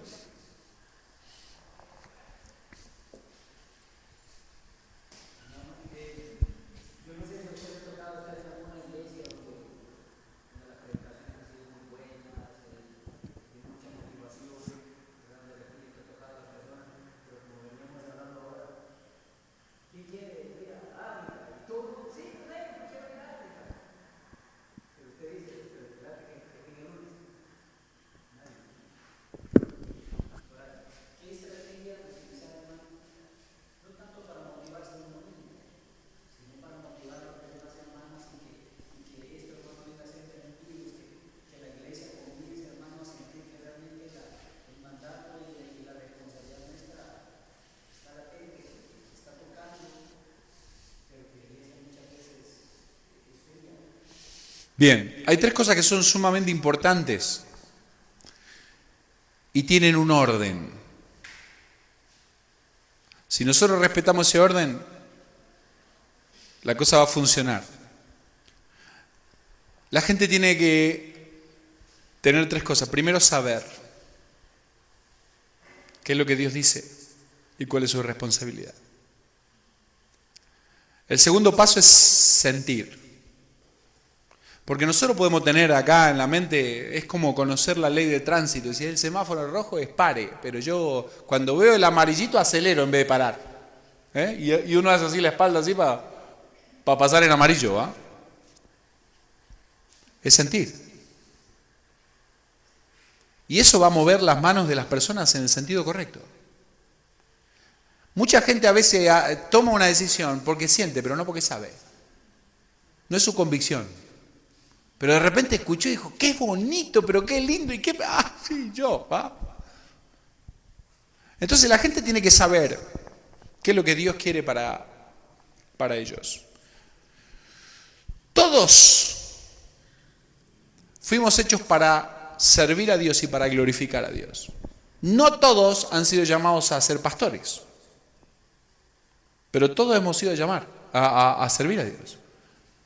Bien, hay tres cosas que son sumamente importantes y tienen un orden. Si nosotros respetamos ese orden, la cosa va a funcionar. La gente tiene que tener tres cosas. Primero, saber qué es lo que Dios dice y cuál es su responsabilidad. El segundo paso es sentir. Porque nosotros podemos tener acá en la mente, es como conocer la ley de tránsito. Si el semáforo rojo es pare, pero yo cuando veo el amarillito acelero en vez de parar. Y uno hace así la espalda así para pasar en amarillo. ¿Ah? Es sentir. Y eso va a mover las manos de las personas en el sentido correcto. Mucha gente a veces toma una decisión porque siente, pero no porque sabe. No es su convicción. Pero de repente escuchó y dijo, qué bonito, pero qué lindo, y qué... Ah, sí, yo, ¿va? Entonces la gente tiene que saber qué es lo que Dios quiere para ellos. Todos fuimos hechos para servir a Dios y para glorificar a Dios. No todos han sido llamados a ser pastores, pero todos hemos sido llamados a servir a Dios.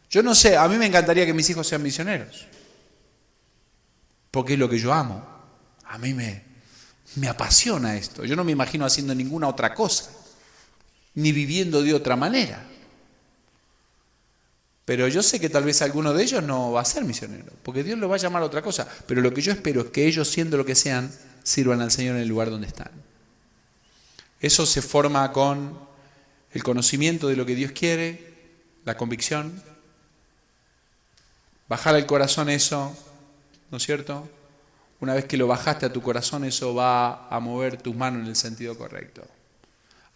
Yo no sé, a mí me encantaría que mis hijos sean misioneros, porque es lo que yo amo. A mí me apasiona esto. Yo no me imagino haciendo ninguna otra cosa, ni viviendo de otra manera. Pero yo sé que tal vez alguno de ellos no va a ser misionero, porque Dios los va a llamar a otra cosa. Pero lo que yo espero es que ellos, siendo lo que sean, sirvan al Señor en el lugar donde están. Eso se forma con el conocimiento de lo que Dios quiere, la convicción. Bajar al corazón eso, ¿no es cierto? Una vez que lo bajaste a tu corazón, eso va a mover tus manos en el sentido correcto.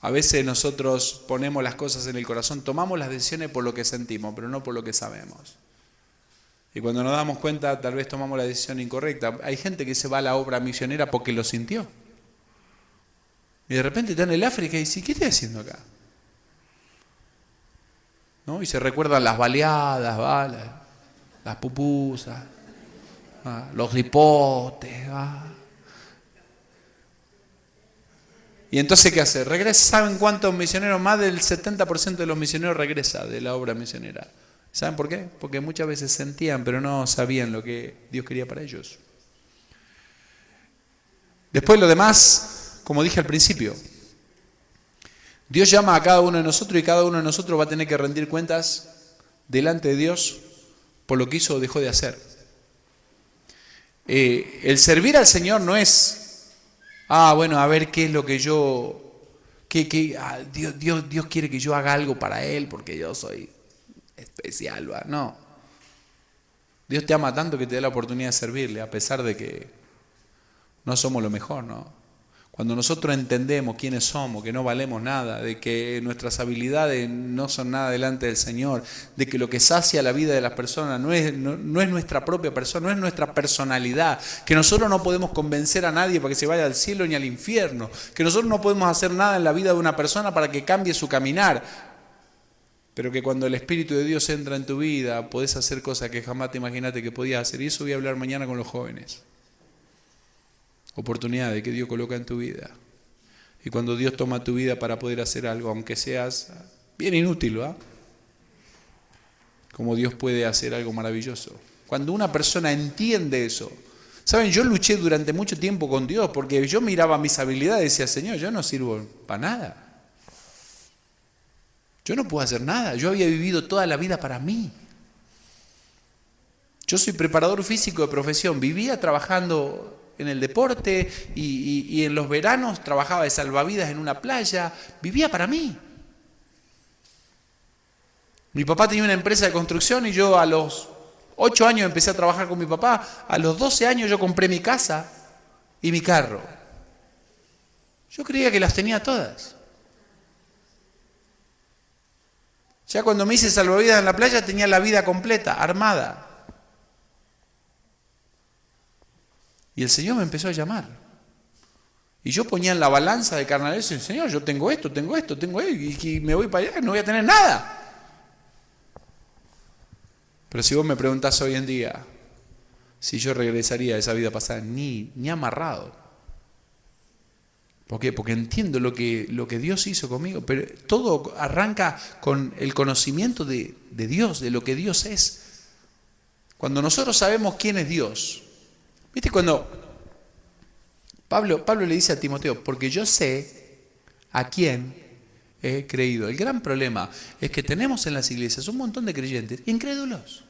A veces nosotros ponemos las cosas en el corazón, tomamos las decisiones por lo que sentimos, pero no por lo que sabemos. Y cuando nos damos cuenta, tal vez tomamos la decisión incorrecta. Hay gente que se va a la obra misionera porque lo sintió. Y de repente está en el África y dice, ¿qué estoy haciendo acá? ¿No? Y se recuerdan las baleadas, ¿vale? Las pupusas, los ripotes. Y entonces, ¿qué hace? Regresa. ¿Saben cuántos misioneros? Más del 70% de los misioneros regresa de la obra misionera. ¿Saben por qué? Porque muchas veces sentían, pero no sabían lo que Dios quería para ellos. Después lo demás, como dije al principio, Dios llama a cada uno de nosotros y cada uno de nosotros va a tener que rendir cuentas delante de Dios por lo que hizo o dejó de hacer. El servir al Señor no es, bueno, a ver qué es lo que yo, Dios quiere que yo haga algo para Él porque yo soy especial, ¿va? No. Dios te ama tanto que te da la oportunidad de servirle, a pesar de que no somos lo mejor, ¿no? Cuando nosotros entendemos quiénes somos, que no valemos nada, de que nuestras habilidades no son nada delante del Señor, de que lo que sacia la vida de las personas no es nuestra propia persona, no es nuestra personalidad, que nosotros no podemos convencer a nadie para que se vaya al cielo ni al infierno, que nosotros no podemos hacer nada en la vida de una persona para que cambie su caminar, pero que cuando el Espíritu de Dios entra en tu vida, podés hacer cosas que jamás te imaginaste que podías hacer. Y eso voy a hablar mañana con los jóvenes. Oportunidades que Dios coloca en tu vida. Y cuando Dios toma tu vida para poder hacer algo, aunque seas bien inútil, ¿va? cómo Dios puede hacer algo maravilloso. Cuando una persona entiende eso. Saben, yo luché durante mucho tiempo con Dios porque yo miraba mis habilidades y decía, Señor, yo no sirvo para nada. Yo no puedo hacer nada. Yo había vivido toda la vida para mí. Yo soy preparador físico de profesión. Vivía trabajando en el deporte y en los veranos trabajaba de salvavidas en una playa. Vivía para mí. Mi papá tenía una empresa de construcción y yo a los 8 años empecé a trabajar con mi papá. A los 12 años yo compré mi casa y mi carro. Yo creía que las tenía todas. Ya cuando me hice salvavidas en la playa tenía la vida completa, armada. Y el Señor me empezó a llamar. Y yo ponía en la balanza de carnal eso y decía, Señor, yo tengo esto, y me voy para allá, no voy a tener nada. Pero si vos me preguntás hoy en día si yo regresaría a esa vida pasada, ni amarrado. ¿Por qué? Porque entiendo lo que Dios hizo conmigo, pero todo arranca con el conocimiento de Dios, de lo que Dios es. Cuando nosotros sabemos quién es Dios, ¿viste? Cuando Pablo le dice a Timoteo, porque yo sé a quién he creído. El gran problema es que tenemos en las iglesias un montón de creyentes incrédulos.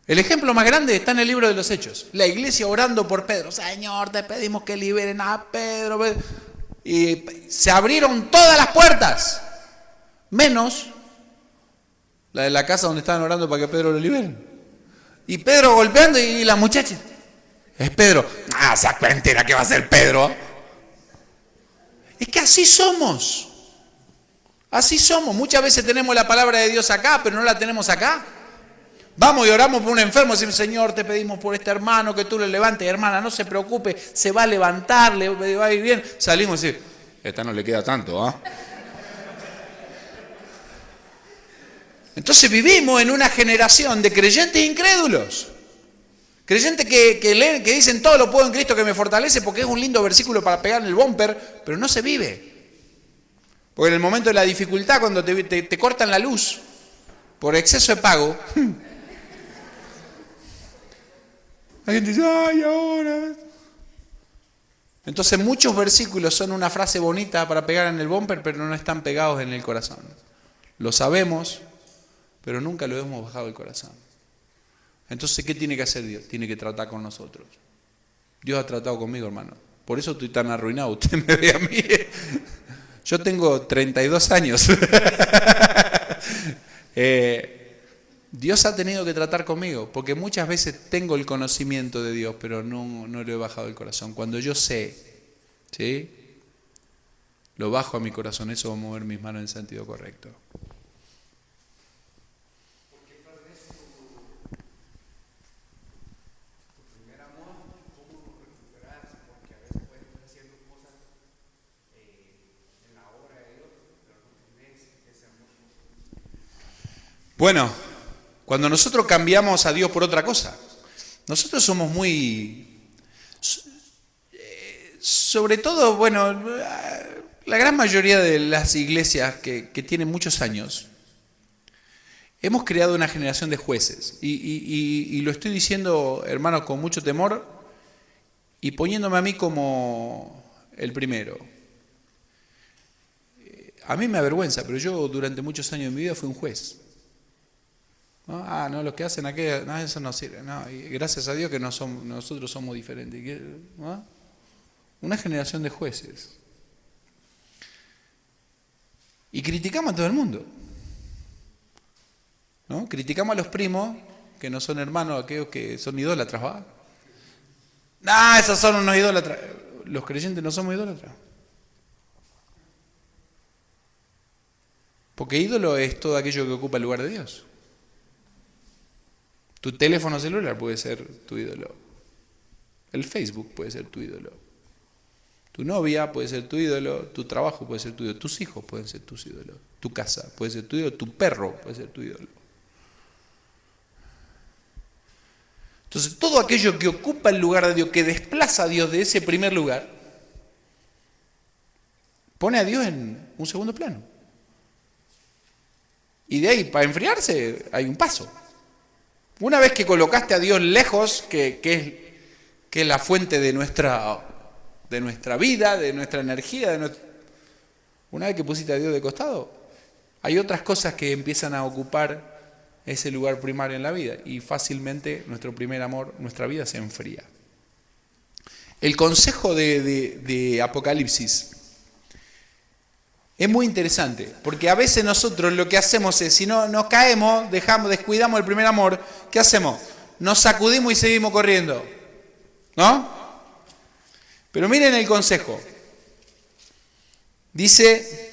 El ejemplo más grande está en el libro de los Hechos. La iglesia orando por Pedro. Señor, te pedimos que liberen a Pedro. Y se abrieron todas las puertas, menos la de la casa donde estaban orando para que Pedro lo liberen. Y Pedro golpeando y la muchacha. Es Pedro. Ah, se entera que va a ser Pedro. Es que así somos. Así somos. Muchas veces tenemos la palabra de Dios acá, pero no la tenemos acá. Vamos y oramos por un enfermo, decimos, Señor, te pedimos por este hermano que tú lo levantes. Hermana, no se preocupe, se va a levantar, le va a ir bien. Salimos y decimos, esta no le queda tanto, ¿ah? Entonces vivimos en una generación de creyentes incrédulos. Creyentes que leen, que dicen, todo lo puedo en Cristo que me fortalece, porque es un lindo versículo para pegar en el bumper, pero no se vive. Porque en el momento de la dificultad, cuando te cortan la luz por exceso de pago, la gente dice, ay, ahora. Entonces muchos versículos son una frase bonita para pegar en el bumper, pero no están pegados en el corazón. Lo sabemos, pero nunca lo hemos bajado del corazón. Entonces, ¿qué tiene que hacer Dios? Tiene que tratar con nosotros. Dios ha tratado conmigo, hermano. Por eso estoy tan arruinado. Usted me ve a mí. Yo tengo 32 años. Dios ha tenido que tratar conmigo, porque muchas veces tengo el conocimiento de Dios, pero no lo he bajado del corazón. Cuando yo sé, ¿sí?, lo bajo a mi corazón, eso va a mover mis manos en el sentido correcto. Bueno, cuando nosotros cambiamos a Dios por otra cosa, nosotros somos muy, sobre todo, bueno, la gran mayoría de las iglesias que tienen muchos años, hemos creado una generación de jueces. Y lo estoy diciendo, hermanos, con mucho temor y poniéndome a mí como el primero. A mí me avergüenza, pero yo durante muchos años de mi vida fui un juez. ¿No? Ah, no, los que hacen aquello, no, eso no sirve. No, y gracias a Dios que nosotros somos diferentes. ¿No? Una generación de jueces. Y criticamos a todo el mundo. ¿No? Criticamos a los primos, que no son hermanos, aquellos que son idólatras, ¿va? No, esos son unos idólatras. Los creyentes no somos idólatras. Porque ídolo es todo aquello que ocupa el lugar de Dios. Tu teléfono celular puede ser tu ídolo. El Facebook puede ser tu ídolo. Tu novia puede ser tu ídolo. Tu trabajo puede ser tu ídolo. Tus hijos pueden ser tus ídolos. Tu casa puede ser tu ídolo. Tu perro puede ser tu ídolo. Entonces, todo aquello que ocupa el lugar de Dios, que desplaza a Dios de ese primer lugar, pone a Dios en un segundo plano. Y de ahí, para enfriarse, hay un paso. Una vez que colocaste a Dios lejos, que es la fuente de nuestra vida, de nuestra energía, una vez que pusiste a Dios de costado, hay otras cosas que empiezan a ocupar ese lugar primario en la vida y fácilmente nuestro primer amor, nuestra vida se enfría. El consejo de Apocalipsis es muy interesante, porque a veces nosotros lo que hacemos es, si no nos caemos, descuidamos el primer amor, ¿qué hacemos? Nos sacudimos y seguimos corriendo, ¿no? Pero miren el consejo. Dice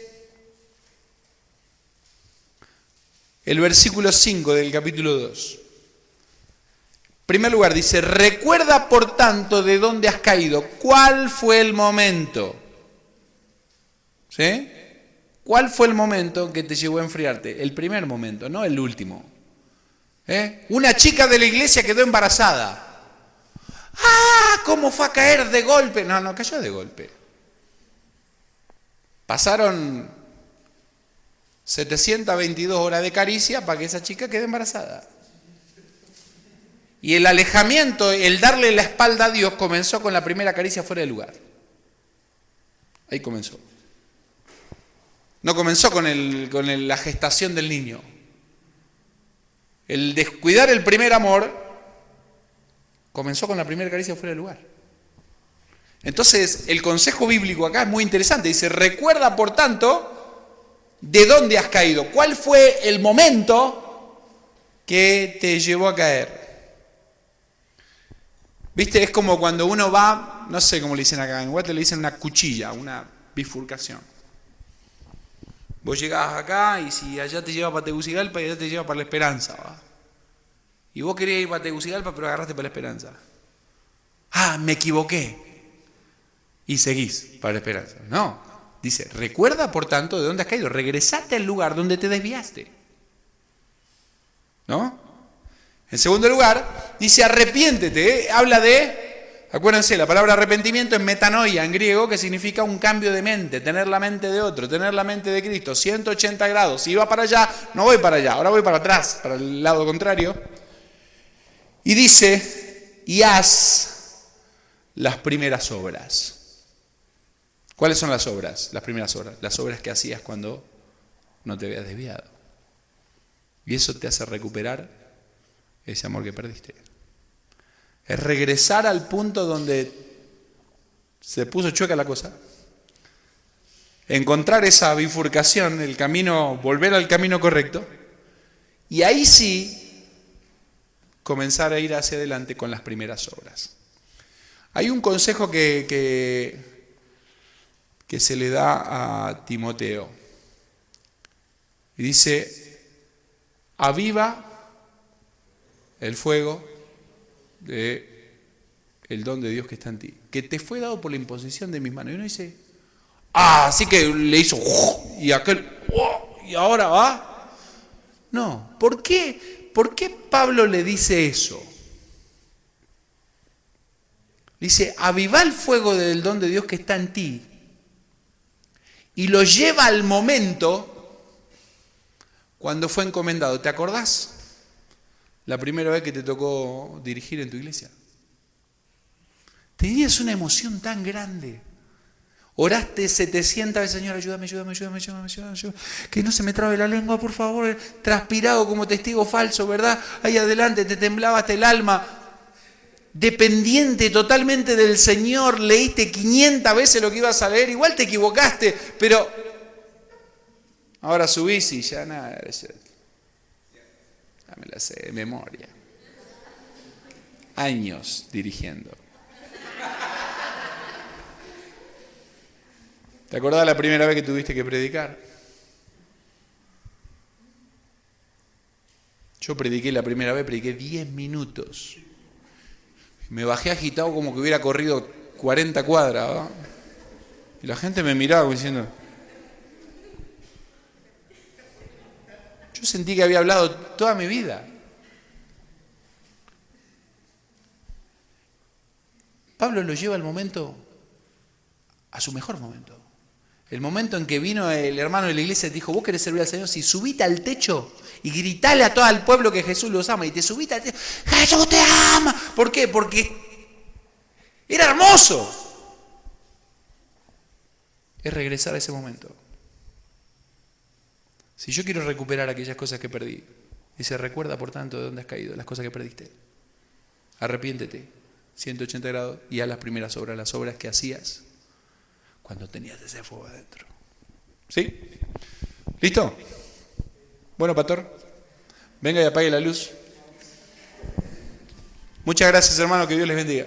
el versículo 5 del capítulo 2. En primer lugar, dice, recuerda por tanto de dónde has caído. ¿Cuál fue el momento? ¿Sí? ¿Cuál fue el momento que te llevó a enfriarte? El primer momento, no el último. Una chica de la iglesia quedó embarazada. ¡Ah! ¿Cómo fue a caer de golpe? No cayó de golpe. Pasaron 722 horas de caricia para que esa chica quede embarazada. Y el alejamiento, el darle la espalda a Dios comenzó con la primera caricia fuera del lugar. Ahí comenzó. No comenzó con la gestación del niño. El descuidar el primer amor comenzó con la primera caricia fuera del lugar. Entonces, el consejo bíblico acá es muy interesante. Dice, recuerda por tanto de dónde has caído. ¿Cuál fue el momento que te llevó a caer? ¿Viste? Es como cuando uno va, no sé cómo le dicen acá, en Guate le dicen una cuchilla, una bifurcación. Vos llegás acá y si allá te lleva para Tegucigalpa y allá te lleva para La Esperanza, ¿va? Y vos querías ir para Tegucigalpa pero agarraste para La Esperanza. Ah, me equivoqué. Y seguís para La Esperanza. No, dice, recuerda por tanto de dónde has caído, regresate al lugar donde te desviaste. ¿No? En segundo lugar, dice arrepiéntete, habla de, acuérdense, la palabra arrepentimiento es metanoia en griego, que significa un cambio de mente, tener la mente de otro, tener la mente de Cristo, 180 grados. Si iba para allá, no voy para allá, ahora voy para atrás, para el lado contrario. Y dice, y haz las primeras obras. ¿Cuáles son las obras? Las primeras obras. Las obras que hacías cuando no te habías desviado. Y eso te hace recuperar ese amor que perdiste. Es regresar al punto donde se puso chueca la cosa. Encontrar esa bifurcación, el camino, volver al camino correcto. Y ahí sí, comenzar a ir hacia adelante con las primeras obras. Hay un consejo que se le da a Timoteo. Y dice, aviva el fuego del don de Dios que está en ti, que te fue dado por la imposición de mis manos. Y uno dice, así que le hizo, y aquel, y ahora va. No, ¿por qué Pablo le dice eso? Dice, aviva el fuego del don de Dios que está en ti, y lo lleva al momento cuando fue encomendado. ¿Te acordás? La primera vez que te tocó dirigir en tu iglesia. Tenías una emoción tan grande. Oraste 700 veces, Señor, ayúdame. Que no se me trabe la lengua, por favor. Transpirado como testigo falso, ¿verdad? Ahí adelante te temblaba hasta el alma. Dependiente totalmente del Señor, leíste 500 veces lo que ibas a leer, igual te equivocaste, pero ahora subís y ya nada, ya me la sé de memoria. Años dirigiendo. ¿Te acordás la primera vez que tuviste que predicar? Yo prediqué la primera vez, prediqué 10 minutos. Me bajé agitado como que hubiera corrido 40 cuadras, ¿verdad? Y la gente me miraba diciendo... Yo sentí que había hablado toda mi vida. Pablo lo lleva al momento, a su mejor momento. El momento en que vino el hermano de la iglesia y te dijo, vos querés servir al Señor, si subite al techo y gritale a todo el pueblo que Jesús los ama, y te subiste al techo, ¡Jesús te ama! ¿Por qué? Porque era hermoso. Es regresar a ese momento. Si yo quiero recuperar aquellas cosas que perdí, dice, recuerda por tanto de dónde has caído, las cosas que perdiste. Arrepiéntete, 180 grados, y haz las primeras obras, las obras que hacías cuando tenías ese fuego adentro. ¿Sí? ¿Listo? Bueno, pastor, venga y apague la luz. Muchas gracias, hermano, que Dios les bendiga.